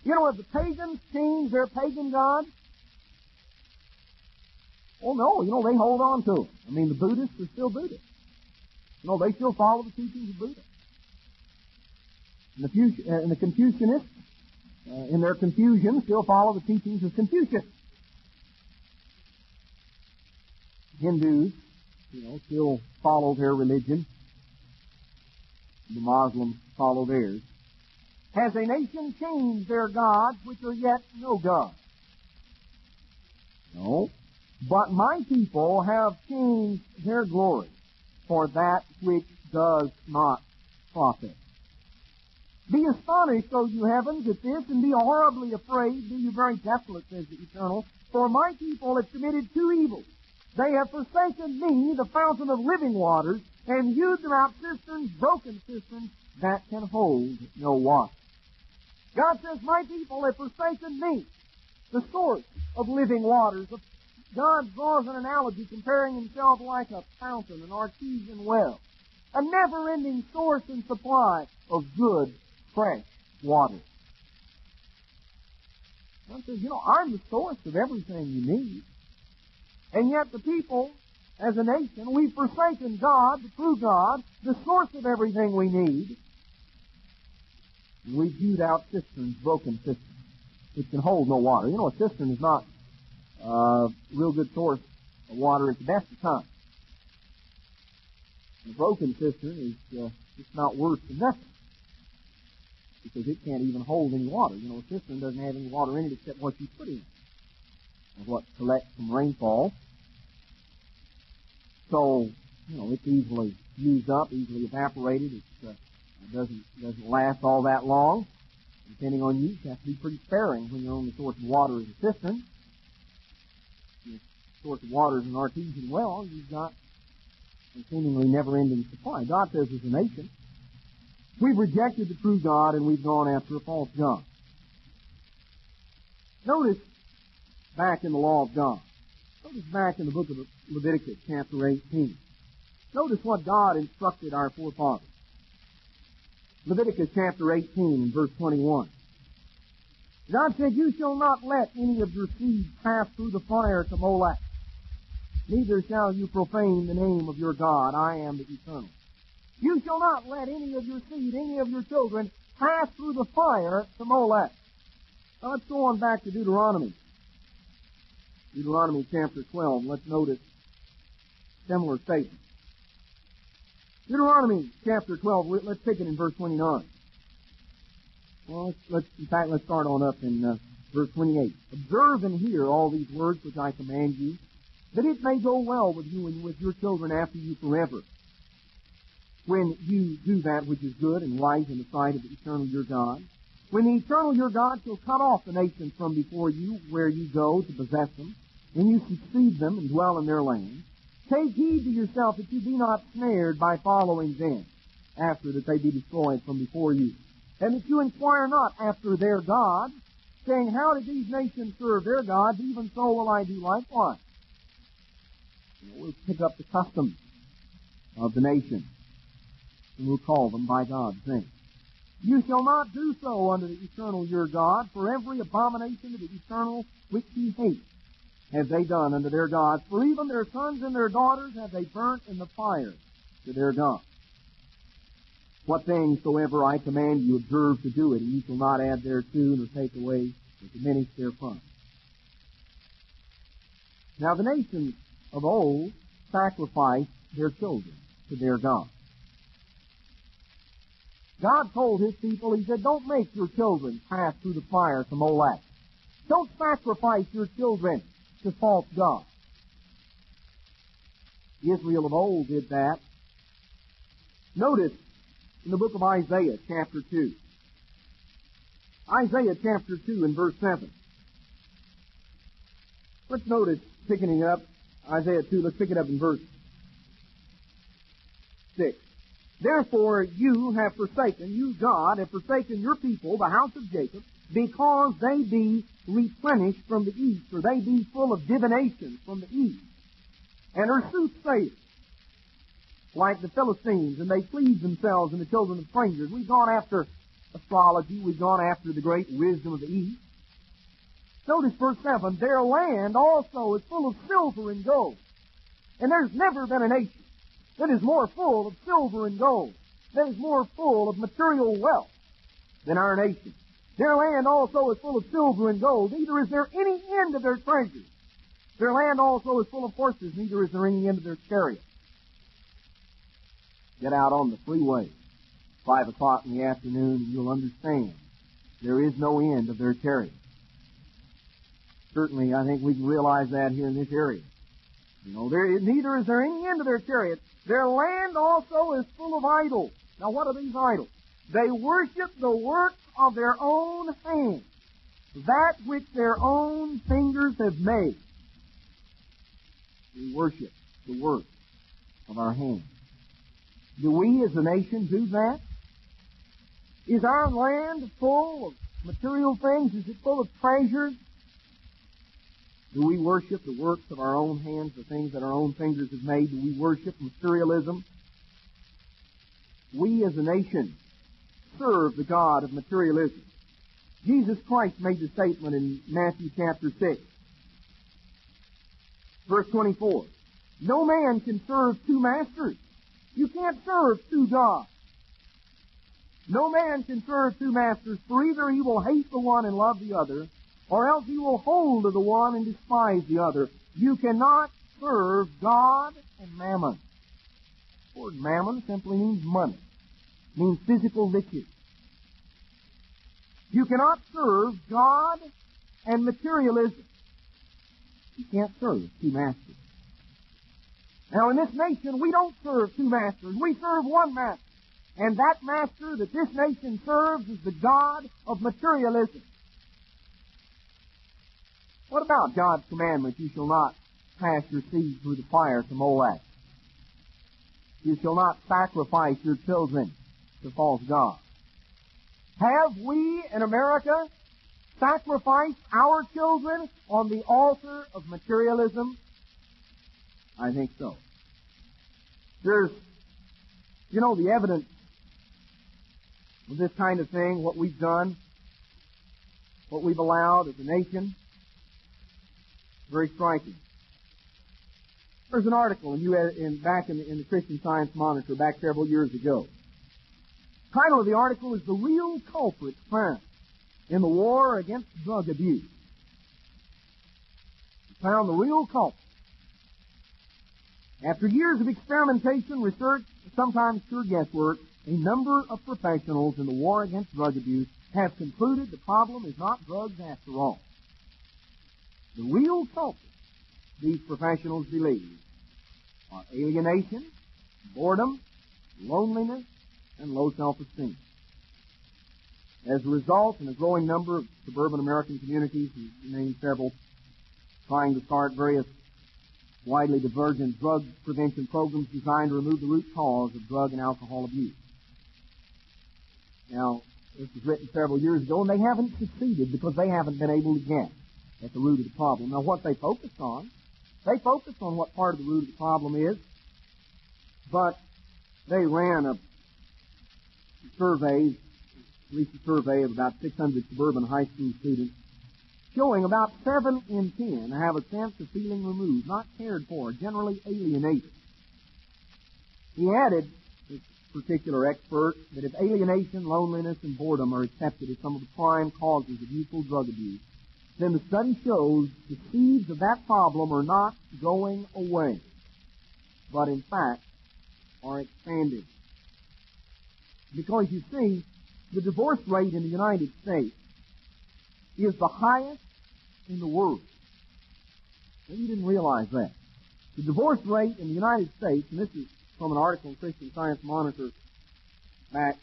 S1: Have the pagans changed their pagan gods? Oh no, they hold on to them. The Buddhists are still Buddhists. They still follow the teachings of Buddha. And the Confucianists, in their confusion, still follow the teachings of Confucius. Hindus, still follow their religion. The Muslims follow theirs. Has a nation changed their gods, which are yet no gods? No. But my people have changed their glory for that which does not profit. Be astonished, O you heavens, at this, and be horribly afraid. Be you very desolate, says the Eternal. For my people have committed two evils. They have forsaken me, the fountain of living waters, and hewed them out cisterns, broken cisterns, that can hold no water. God says, my people have forsaken me, the source of living waters. God draws an analogy comparing himself like a fountain, an artesian well, a never-ending source and supply of good, fresh water. God says, I'm the source of everything you need. And yet the people, as a nation, we've forsaken God, the true God, the source of everything we need. And we've hewed out cisterns, broken cisterns, which can hold no water. A cistern is not a real good source of water at the best of times. A broken cistern is just not worse than nothing, because it can't even hold any water. A cistern doesn't have any water in it except what you put in it, or what collects from rainfall. So, it's easily used up, easily evaporated. It doesn't last all that long. Depending on use, you have to be pretty sparing when your only source of water is a cistern. the source of water is an artesian well, you've got a seemingly never-ending supply. God says as a nation, we've rejected the true God and we've gone after a false God. Notice back in the law of God. Notice back in the book of Leviticus, chapter 18. Notice what God instructed our forefathers. Leviticus chapter 18 and verse 21. God said, "You shall not let any of your seed pass through the fire to Molech. Neither shall you profane the name of your God. I am the Eternal. You shall not let any of your seed, any of your children, pass through the fire to Molech." Now let's go on back to Deuteronomy. Deuteronomy chapter 12. Let's notice similar statements. Deuteronomy chapter 12, let's take it in verse 29. Well, let's start on up in verse 28. "Observe and hear all these words which I command you, that it may go well with you and with your children after you forever, when you do that which is good and right in the sight of the Eternal your God. When the Eternal your God shall cut off the nations from before you, where you go to possess them, and you succeed them and dwell in their land, take heed to yourself that you be not snared by following them, after that they be destroyed from before you. And that you inquire not after their gods, saying, how did these nations serve their gods? Even so will I do likewise." We'll pick up the customs of the nation, and we'll call them by God's name. "You shall not do so unto the Eternal your God, for every abomination of the Eternal which he hates have they done unto their gods, for even their sons and their daughters have they burnt in the fire to their gods. What things soever I command you, observe to do it, and you shall not add thereto, nor take away, or diminish therefrom." Now the nations of old sacrificed their children to their gods. God told his people, he said, don't make your children pass through the fire to Molech. Don't sacrifice your children to false gods. Israel of old did that. Notice in the book of Isaiah, chapter 2. Isaiah chapter 2 and verse 7. Let's notice, picking it up, Isaiah 2, let's pick it up in verse 6. "Therefore you have forsaken, you God, have forsaken your people, the house of Jacob, because they be replenished from the east," or they be full of divination from the east, "and are soothsayers, like the Philistines, and they please themselves in the children of strangers." We've gone after astrology, we've gone after the great wisdom of the east. Notice verse 7, "Their land also is full of silver and gold." And there's never been a nation that is more full of silver and gold, that is more full of material wealth than our nation. "Their land also is full of silver and gold, neither is there any end of their treasures. Their land also is full of horses, neither is there any end of their chariots." Get out on the freeway, 5 o'clock in the afternoon, and you'll understand there is no end of their chariots. Certainly, I think we can realize that here in this area. Neither is there any end of their chariots. "Their land also is full of idols." Now, what are these idols? "They worship the work of their own hands, that which their own fingers have made." We worship the work of our hands. Do we as a nation do that? Is our land full of material things? Is it full of treasures? Do we worship the works of our own hands, the things that our own fingers have made? Do we worship materialism? We as a nation serve the God of materialism. Jesus Christ made the statement in Matthew chapter 6, verse 24. "No man can serve two masters." You can't serve two gods. "No man can serve two masters, for either he will hate the one and love the other, or else he will hold to the one and despise the other. You cannot serve God and mammon." The word mammon simply means money. It means physical riches. You cannot serve God and materialism. You can't serve two masters. Now, in this nation, we don't serve two masters. We serve one master. And that master that this nation serves is the God of materialism. What about God's commandment, you shall not pass your seed through the fire to Molech? You shall not sacrifice your children to false gods. Have we in America sacrificed our children on the altar of materialism? I think so. There's, the evidence of this kind of thing, what we've done, what we've allowed as a nation, very striking. There's an article back in the Christian Science Monitor back several years ago. The title of the article is "The Real Culprits Found in the War Against Drug Abuse." Found the real culprits. After years of experimentation, research, sometimes pure guesswork, a number of professionals in the war against drug abuse have concluded the problem is not drugs after all. The real culprits, these professionals believe, are alienation, boredom, loneliness, and low self-esteem. As a result, in a growing number of suburban American communities, and named several, trying to start various widely divergent drug prevention programs designed to remove the root cause of drug and alcohol abuse. Now, this was written several years ago, and they haven't succeeded because they haven't been able to get at the root of the problem. Now, what they focused on what part of the root of the problem is, but they ran a survey, at least a survey of about 600 suburban high school students, showing about 7 in 10 have a sense of feeling removed, not cared for, generally alienated. He added, this particular expert, that if alienation, loneliness, and boredom are accepted as some of the prime causes of youthful drug abuse, then the study shows the seeds of that problem are not going away, but in fact are expanding. Because you see, the divorce rate in the United States is the highest in the world. Maybe you didn't realize that. The divorce rate in the United States, and this is from an article in Christian Science Monitor back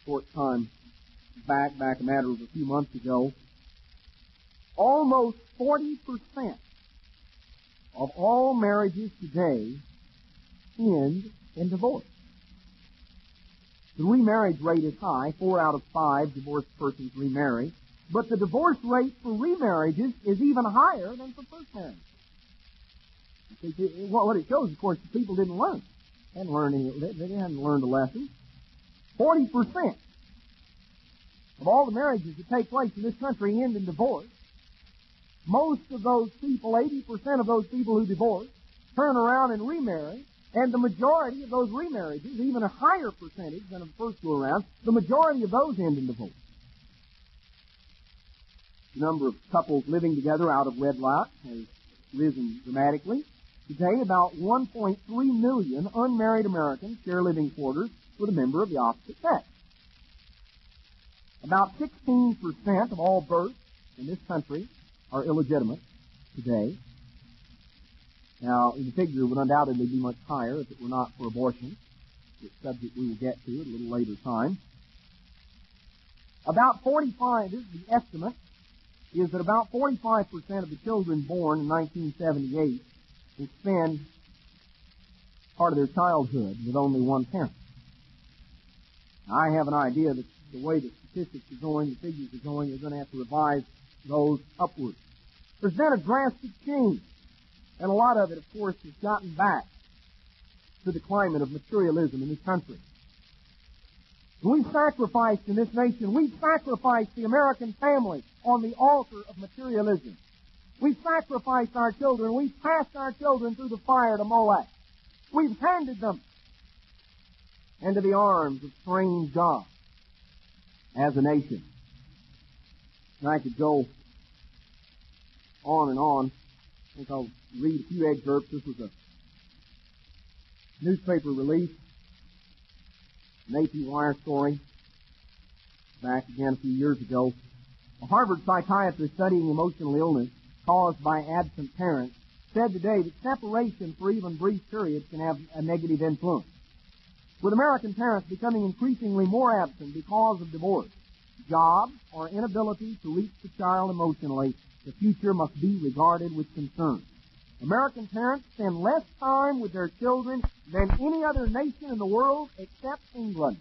S1: a matter of a few months ago, almost 40% of all marriages today end in divorce. The remarriage rate is high. 4 out of 5 divorced persons remarry. But the divorce rate for remarriages is even higher than for first marriage. What it shows, of course, the people didn't learn. They hadn't learned a lesson. 40% of all the marriages that take place in this country end in divorce. Most of those people, 80% of those people who divorce, turn around and remarry, and the majority of those remarriages, even a higher percentage than of the first go around, the majority of those end in divorce. The number of couples living together out of wedlock has risen dramatically. Today, about 1.3 million unmarried Americans share living quarters with a member of the opposite sex. About 16% of all births in this country are illegitimate today. Now, the figure would undoubtedly be much higher if it were not for abortion, which subject we will get to at a little later time. About 45, this is the estimate, is that about 45% of the children born in 1978 will spend part of their childhood with only one parent. Now, I have an idea that the way the statistics are going, the figures are going, you're going to have to revise those upwards. There's been a drastic change, and a lot of it, of course, has gotten back to the climate of materialism in this country. We've sacrificed in this nation, we've sacrificed the American family on the altar of materialism. We've sacrificed our children, we've passed our children through the fire to Molech. We've handed them into the arms of strange gods as a nation. And I could go on and on. I think I'll read a few excerpts. This was a newspaper release, an AP Wire story, back again a few years ago. A Harvard psychiatrist studying emotional illness caused by absent parents said today that separation for even brief periods can have a negative influence. With American parents becoming increasingly more absent because of divorce, jobs, or inability to reach the child emotionally, The future must be regarded with concern. American parents spend less time with their children than any other nation in the world except England.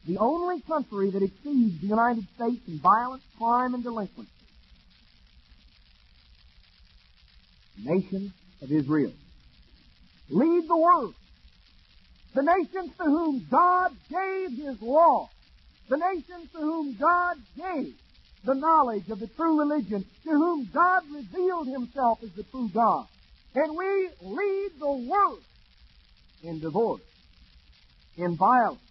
S1: The only country that exceeds the United States in violence, crime, and delinquency. The nation of Israel. Lead the world. The nations to whom God gave His law. The nations to whom God gave the knowledge of the true religion, to whom God revealed Himself as the true God. And we lead the world in divorce, in violence,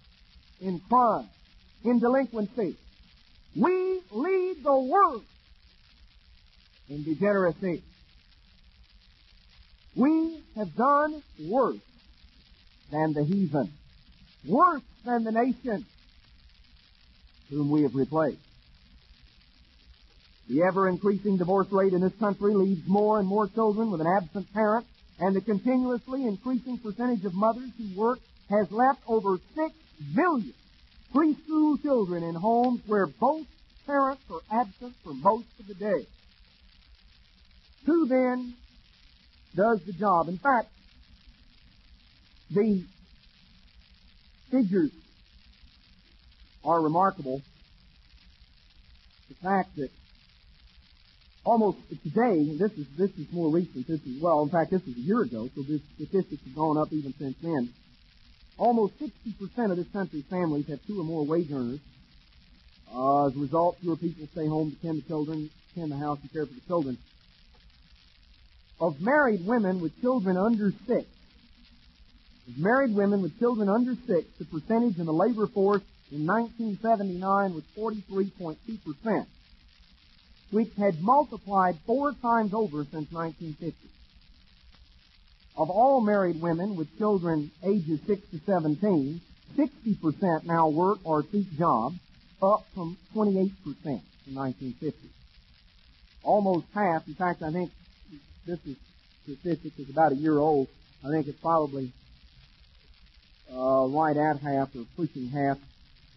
S1: in crime, in delinquency. We lead the world in degeneracy. We have done worse than the heathen, worse than the nation whom we have replaced. The ever-increasing divorce rate in this country leaves more and more children with an absent parent, and the continuously increasing percentage of mothers who work has left over 6 million preschool children in homes where both parents are absent for most of the day. Who then does the job? In fact, the figures are remarkable. The fact that almost today, this is more recent. This is a year ago, so this statistics have gone up even since then. Almost 60% of this country's families have 2 or more wage earners. As a result, fewer people stay home to tend the children, tend the house, and care for the children. Of married women with children under 6, the percentage in the labor force in 1979 was 43.2%. which had multiplied 4 times over since 1950. Of all married women with children ages 6 to 17, 60% now work or seek jobs, up from 28% in 1950. Almost half, in fact, I think this statistic is about a year old. I think it's probably right at half or pushing half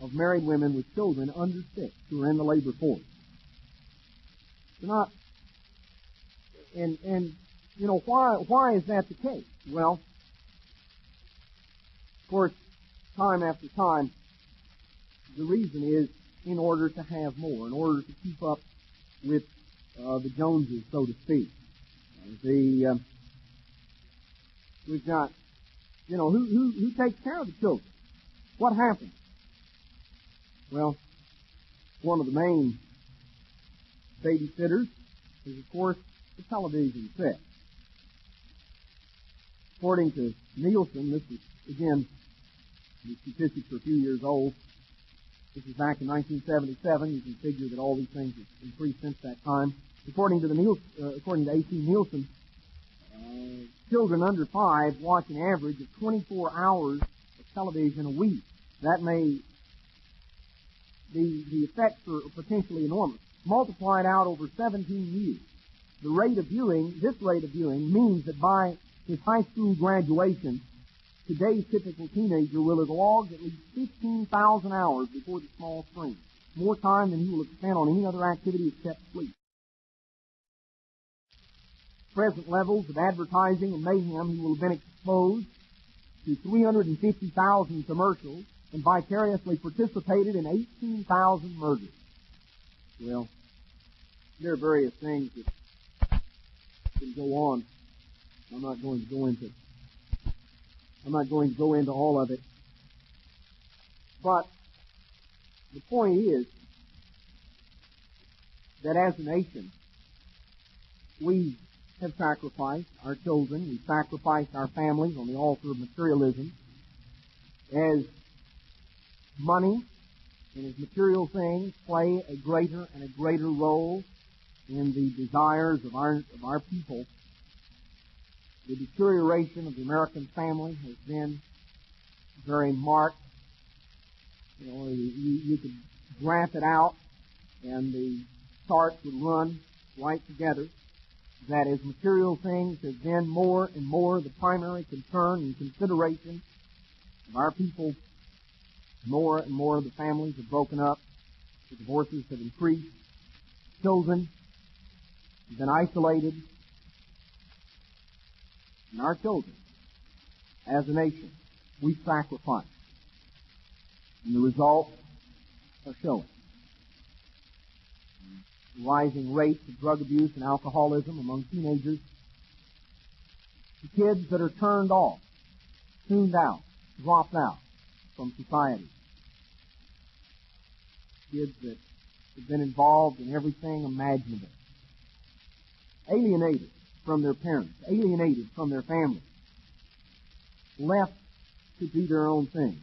S1: of married women with children under 6 who are in the labor force. They're not, and you know, why is that the case? Well, of course, time after time, the reason is in order to have more, in order to keep up with the Joneses, so to speak. We've got, you know, who takes care of the children? What happens? Well, one of the main babysitters is, of course, the television set. According to Nielsen, this is, again, the statistics are a few years old. This is back in 1977. You can figure that all these things have increased since that time. According to A.C. Nielsen, children under 5 watch an average of 24 hours of television a week. That may the effects are potentially enormous. Multiplied out over 17 years. This rate of viewing means that by his high school graduation, today's typical teenager will have logged at least 15,000 hours before the small screen. More time than he will have spent on any other activity except sleep. Present levels of advertising and mayhem, he will have been exposed to 350,000 commercials and vicariously participated in 18,000 murders. Well, there are various things that can go on. I'm not going to go into all of it. But the point is that as a nation, we have sacrificed our children, we've sacrificed our families on the altar of materialism. As money and as material things play a greater and a greater role in the desires of our people, the deterioration of the American family has been very marked. You know, you could graph it out, and the charts would run right together. That as material things have been more and more the primary concern and consideration of our people, more and more of the families have broken up, the divorces have increased, children We've been isolated. And our children, as a nation, we sacrifice. And the results are showing. Rising rates of drug abuse and alcoholism among teenagers. The kids that are turned off, tuned out, dropped out from society. Kids that have been involved in everything imaginable. Alienated from their parents, alienated from their families, left to do their own thing.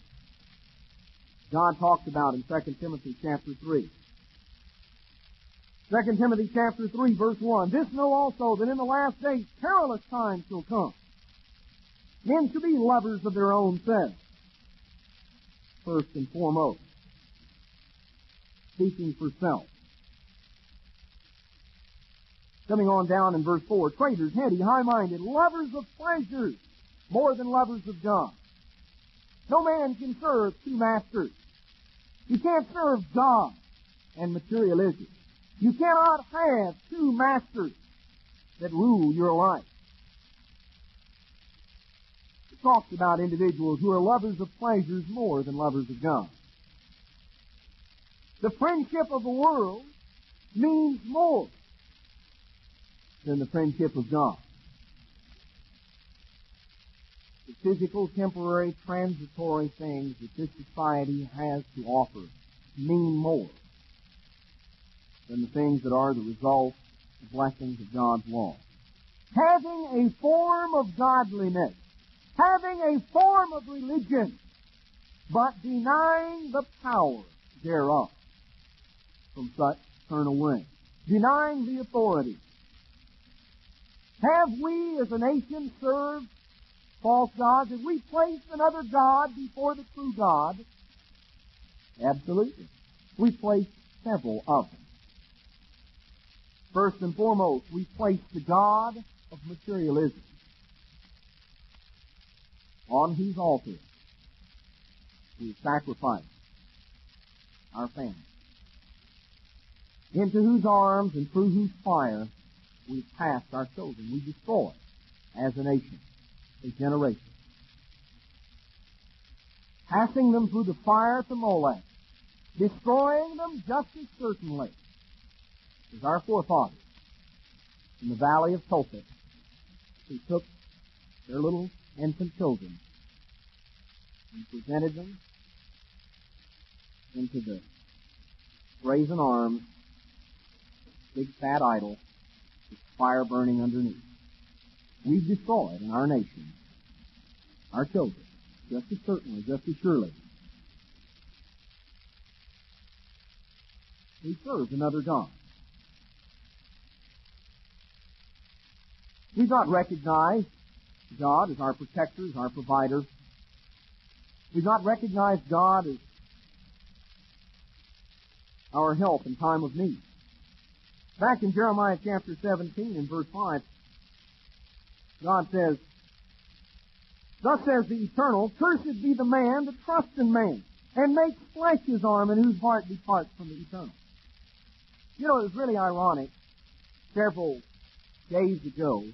S1: God talks about in 2 Timothy chapter 3. 2 Timothy chapter 3 verse 1, "This know also that in the last days perilous times shall come. Men shall be lovers of their own selves." First and foremost, seeking for self. Coming on down in verse 4, "Traitors, heady, high-minded, lovers of pleasures, more than lovers of God." No man can serve two masters. You can't serve God and materialism. You cannot have two masters that rule your life. It talks about individuals who are lovers of pleasures more than lovers of God. The friendship of the world means more than the friendship of God. The physical, temporary, transitory things that this society has to offer mean more than the things that are the result of blessings of God's law. Having a form of godliness, having a form of religion, but denying the power thereof, from such turn away. Denying the authority. Have we as a nation served false gods? Have we placed another God before the true God? Absolutely. We placed several of them. First and foremost, we placed the God of materialism, on whose altar we sacrificed our family, into whose arms and through whose fire we passed our children. We destroyed, as a nation, a generation. Passing them through the fire to Molech, destroying them just as certainly as our forefathers in the valley of Tophet, who took their little infant children and presented them into the brazen arms, big fat idol, with fire burning underneath. We've destroyed in our nation our children, just as certainly, just as surely. We serve another God. We've not recognized God as our protector, as our provider. We've not recognized God as our help in time of need. Back in Jeremiah chapter 17 and verse 5, God says, "Thus says the Eternal, cursed be the man that trusts in man, and makes flesh his arm, and whose heart departs from the Eternal." You know, it was really ironic. Several days ago,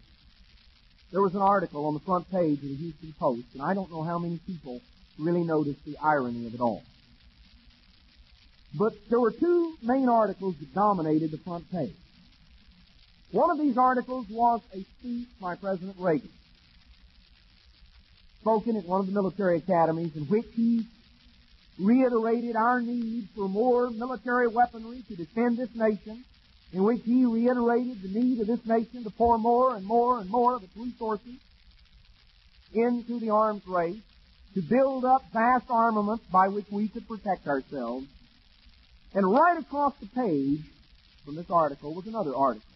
S1: there was an article on the front page of the Houston Post, and I don't know how many people really noticed the irony of it all. But there were two main articles that dominated the front page. One of these articles was a speech by President Reagan, spoken at one of the military academies, in which he reiterated our need for more military weaponry to defend this nation, in which he reiterated the need of this nation to pour more and more and more of its resources into the arms race, to build up vast armaments by which we could protect ourselves. And right across the page from this article was another article,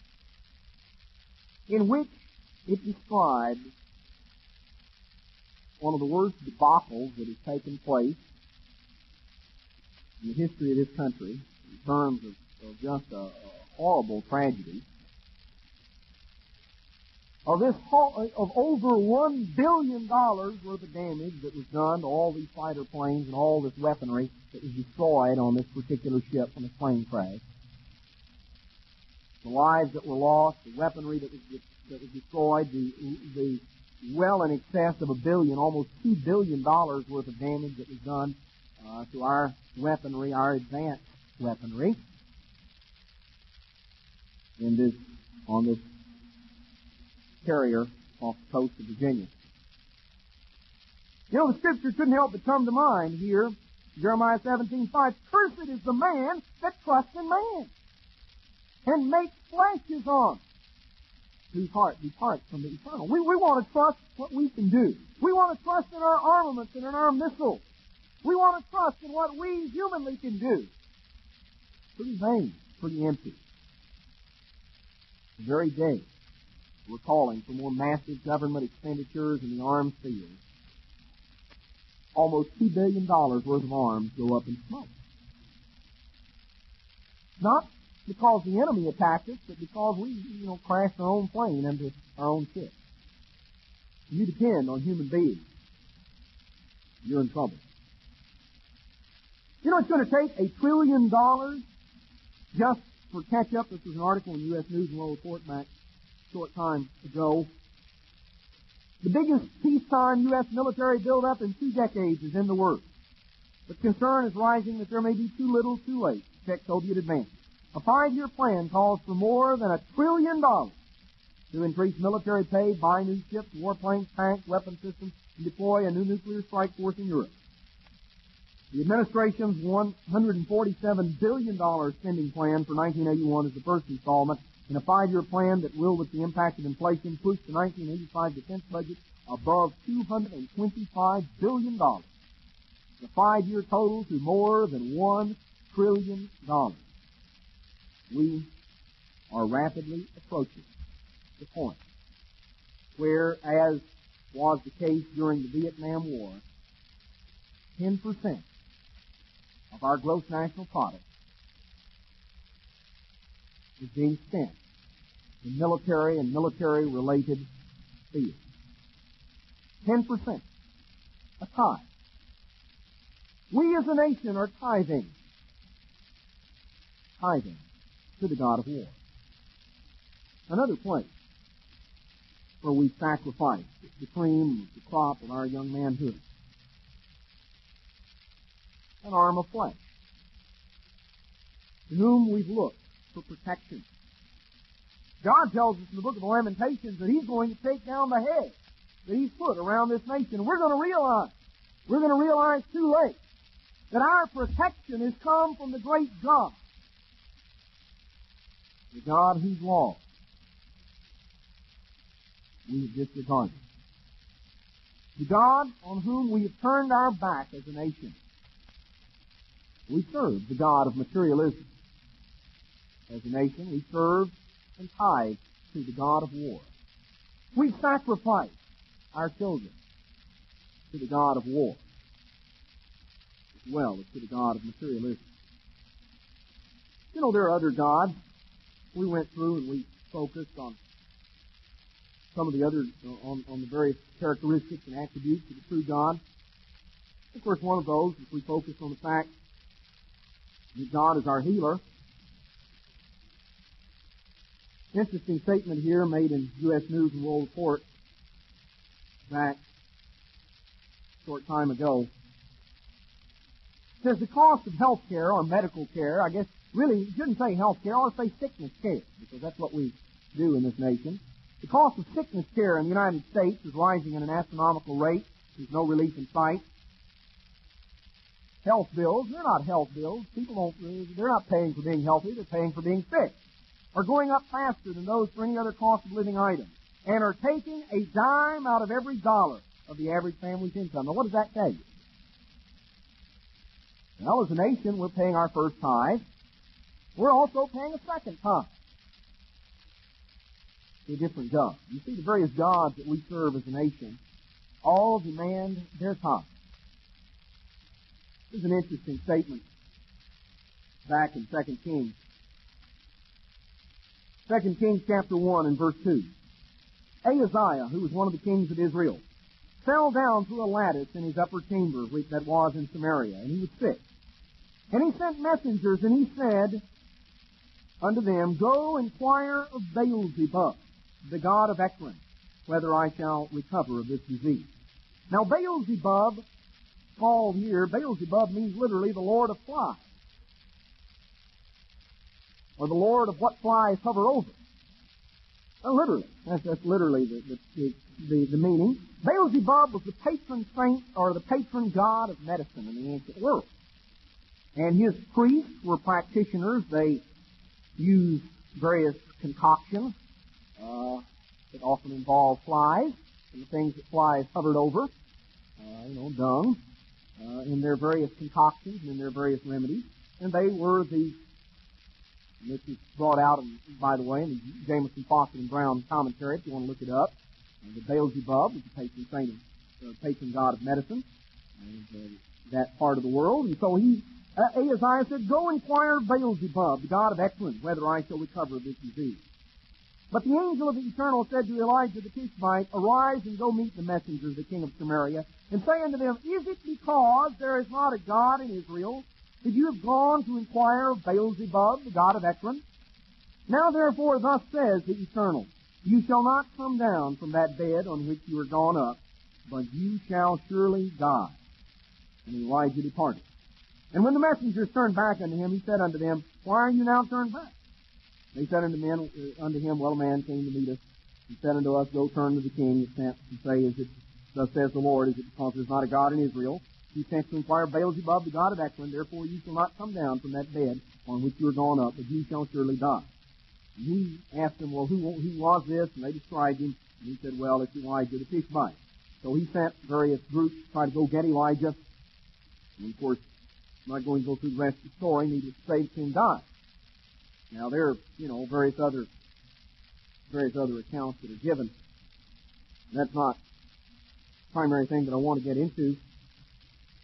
S1: in which it described one of the worst debacles that has taken place in the history of this country, in terms of just a horrible tragedy, of over $1 billion worth of damage that was done to all these fighter planes and all this weaponry that was destroyed on this particular ship when the plane crashed. the lives that were lost, the weaponry that was destroyed, the well in excess of $1 billion, almost $2 billion worth of damage that was done to our weaponry, our advanced weaponry, on this carrier off the coast of Virginia. You know, the scripture couldn't help but come to mind here, Jeremiah 17:5. Cursed is the man that trusts in man and makes flesh his arm, whose heart departs from the eternal. We want to trust what we can do. We want to trust in our armaments and in our missiles. We want to trust in what we humanly can do. Pretty vain, pretty empty. The very day we're calling for more massive government expenditures in the arms field, almost $2 billion worth of arms go up in smoke. Not because the enemy attacked us, but because we, crashed our own plane into our own ship. You depend on human beings, you're in trouble. You know it's going to take $1 trillion just for catch-up. This was an article in U.S. News and World Report back a short time ago. The biggest peacetime U.S. military build-up in 2 decades is in the works. But concern is rising that there may be too little, too late to check Soviet advances. A 5-year plan calls for more than $1 trillion to increase military pay, buy new ships, warplanes, tanks, weapon systems, and deploy a new nuclear strike force in Europe. The administration's $147 billion spending plan for 1981 is the first installment in a 5-year plan that will, with the impact of inflation, push the 1985 defense budget above $225 billion. The 5-year total to more than $1 trillion. We are rapidly approaching the point where, as was the case during the Vietnam War, 10% of our gross national product is being spent in military and military-related fields. 10%. A tithe. We as a nation are tithing to the God of war. Another place where we sacrifice the cream, the crop of our young manhood. An arm of flesh, to whom we've looked for protection. God tells us in the book of Lamentations that He's going to take down the hedge that He's put around this nation. And we're going to realize too late, that our protection has come from the great God, the God whose law we have disregarded, the God on whom we have turned our back as a nation. We serve the God of materialism. As a nation, we serve and tithe to the God of war. We sacrifice our children to the God of war, as well as to the God of materialism. You know, there are other gods. We went through and we focused on some of the other, on the various characteristics and attributes of the true God. Of course, one of those is we focus on the fact that God is our healer. Interesting statement here made in U.S. News and World Report back a short time ago. It says the cost of health care or medical care, I guess really you shouldn't say health care, I ought to say sickness care, because that's what we do in this nation. The cost of sickness care in the United States is rising at an astronomical rate. There's no relief in sight. Health bills, they're not health bills. They're not paying for being healthy, they're paying for being sick. Are going up faster than those for any other cost of living item, and are taking a dime out of every dollar of the average family's income. Now, what does that tell you? Well, as a nation, we're paying our first tithe. We're also paying a second tithe to a different God. You see, the various gods that we serve as a nation all demand their tithe. This is an interesting statement back in 2 Kings. 2 Kings chapter 1 and verse 2. Ahaziah, who was one of the kings of Israel, fell down through a lattice in his upper chamber that was in Samaria, and he was sick. And he sent messengers, and he said, unto them, Go inquire of Beelzebub, the god of Ekron, whether I shall recover of this disease. Now Beelzebub, called here, Beelzebub means literally the Lord of Flies, or the Lord of what flies hover over. Literally. That's literally the meaning. Beelzebub was the patron saint, or the patron god of medicine in the ancient world. And his priests were practitioners. They used various concoctions that often involved flies, and the things that flies hovered over, dung, in their various concoctions and in their various remedies. And they were and this is brought out, by the way, in the Jameson, Fawcett, and Brown commentary, if you want to look it up. The Beelzebub was the patron saint of patron god of medicine, and that part of the world. And so Ahaziah said, Go inquire of Beelzebub, the god of Ekron, whether I shall recover this disease. But the angel of the Eternal said to Elijah the Tishbite, Arise and go meet the messengers of the king of Samaria, and say unto them, Is it because there is not a God in Israel that you have gone to inquire of Beelzebub, the god of Ekron? Now therefore thus says the Eternal, You shall not come down from that bed on which you are gone up, but you shall surely die. And Elijah departed. And when the messengers turned back unto him, he said unto them, Why are you now turned back? They said unto him, Well, a man came to meet us, and said unto us, Go turn to the king that sent, and say, Is it, thus says the Lord, is it because there is not a God in Israel? He sent to inquire of Beelzebub, the god of Ekron, therefore you shall not come down from that bed on which you are gone up, but you shall surely die. And he asked them, Well, who was this? And they described him, and he said, Well, it's Elijah the Tishbite. So he sent various groups to try to go get Elijah. And of course, I'm not going to go through the rest of the story. Needless to say, King died. Now there are, various other accounts that are given. And that's not the primary thing that I want to get into,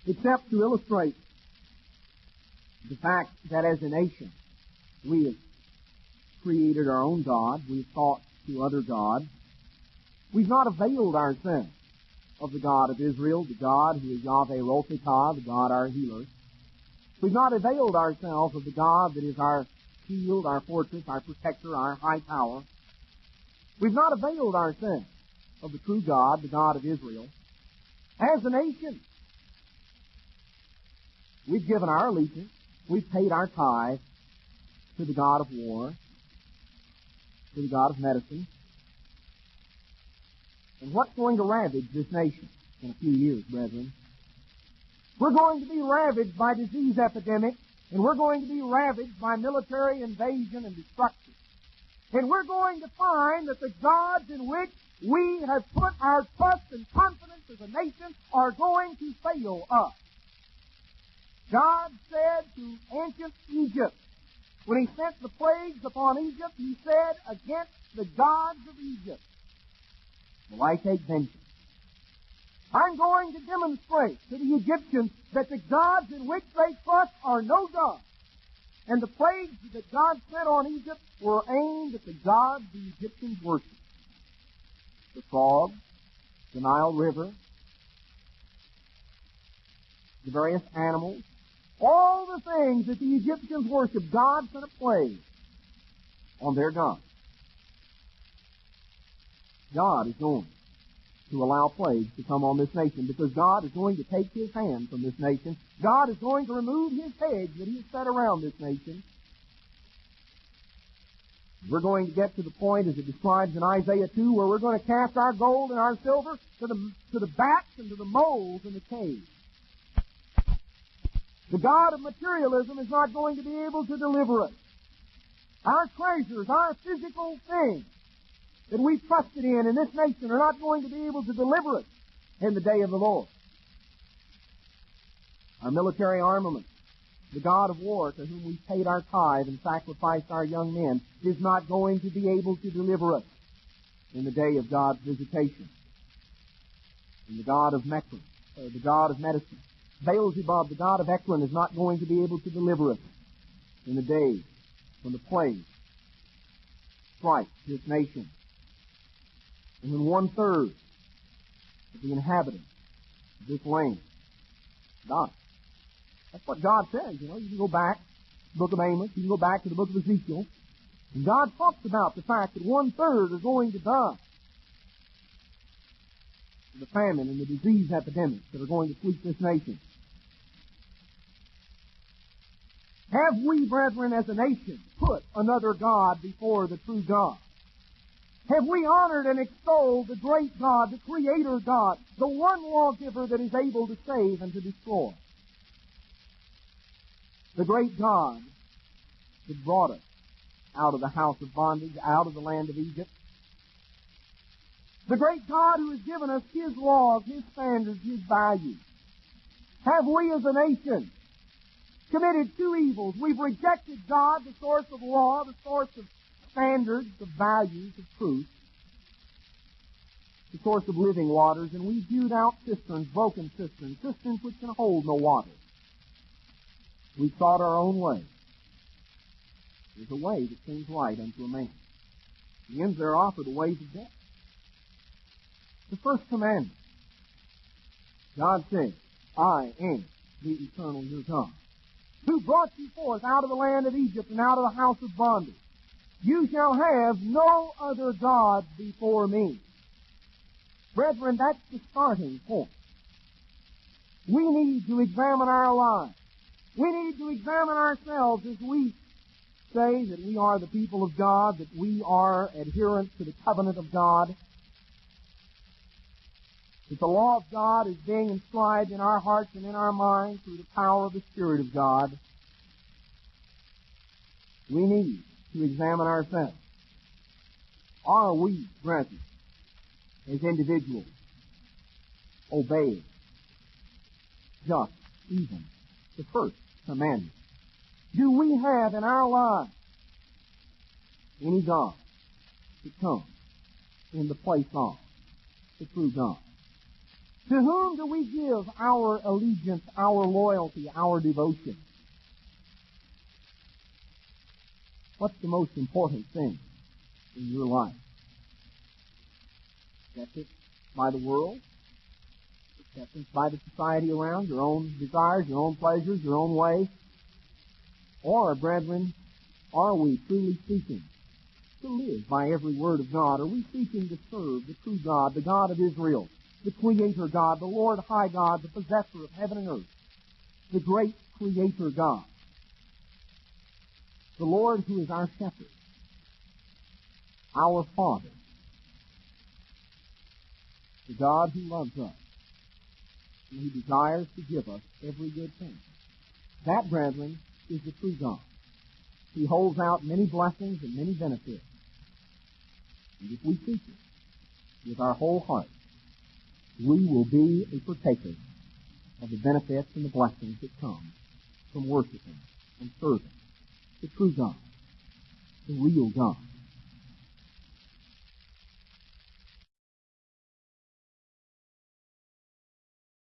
S1: except to illustrate the fact that as a nation, we have created our own God. We've thought to other gods. We've not availed ourselves of the God of Israel, the God who is Yahweh Rophikah, the God our healer. We've not availed ourselves of the God that is our shield, our fortress, our protector, our high tower. We've not availed ourselves of the true God, the God of Israel. As a nation, we've given our allegiance, we've paid our tithe to the God of war, to the God of medicine. And what's going to ravage this nation in a few years, brethren? We're going to be ravaged by disease epidemics, and we're going to be ravaged by military invasion and destruction. And we're going to find that the gods in which we have put our trust and confidence as a nation are going to fail us. God said to ancient Egypt, when He sent the plagues upon Egypt, He said, Against the gods of Egypt will I take vengeance. I'm going to demonstrate to the Egyptians that the gods in which they trust are no gods. And the plagues that God sent on Egypt were aimed at the gods the Egyptians worshipped. The frogs, the Nile River, the various animals, all the things that the Egyptians worshipped, God sent a plague on their gods. God is going to allow plagues to come on this nation because God is going to take His hand from this nation. God is going to remove His hedge that He has set around this nation. We're going to get to the point, as it describes in Isaiah 2, where we're going to cast our gold and our silver to the bats and to the moles in the cave. The God of materialism is not going to be able to deliver us. Our treasures, our physical things that we've trusted in this nation are not going to be able to deliver us in the day of the Lord. Our military armament, the God of war to whom we've paid our tithe and sacrificed our young men, is not going to be able to deliver us in the day of God's visitation. And the God of Mekron, the God of medicine, Beelzebub, the God of Ekron, is not going to be able to deliver us in the day when the plague strikes this nation. And when 1/3 of the inhabitants of this land die. That's what God says. You can go back to the book of Amos, you can go back to the book of Ezekiel, And God talks about the fact that 1/3 are going to die. The famine and the disease epidemics that are going to sweep this nation. Have we, brethren, as a nation, put another God before the true God? Have we honored and extolled the great God, the Creator God, the one lawgiver that is able to save and to destroy? The great God that brought us out of the house of bondage, out of the land of Egypt. The great God who has given us His laws, His standards, His values. Have we as a nation committed two evils? We've rejected God, the source of law, the source of standards, of values, of truth, the source of living waters, and we've hewed out cisterns, broken cisterns, cisterns which can hold no water. We've sought our own way. There's a way that seems right unto a man. The ends thereof are the ways of death. The first commandment. God says, I am the eternal your God, who brought you forth out of the land of Egypt and out of the house of bondage. You shall have no other God before me. Brethren, that's the starting point. We need to examine our lives. We need to examine ourselves as we say that we are the people of God, that we are adherents to the covenant of God, that the law of God is being inscribed in our hearts and in our minds through the power of the Spirit of God. We need to examine ourselves. Are we, brethren, as individuals, obeying just even the first commandment? Do we have in our lives any God that comes in the place of the true God? To whom do we give our allegiance, our loyalty, our devotion? What's the most important thing in your life? Acceptance by the world? Acceptance by the society around? Your own desires, your own pleasures, your own way? Or, brethren, are we truly seeking to live by every word of God? Are we seeking to serve the true God, the God of Israel, the Creator God, the Lord High God, the possessor of heaven and earth, the great Creator God, the Lord who is our shepherd, our Father, the God who loves us, and who desires to give us every good thing? That, brethren, is the true God. He holds out many blessings and many benefits. And if we seek it with our whole heart, we will be a partaker of the benefits and the blessings that come from worshiping and serving the true God, the real God.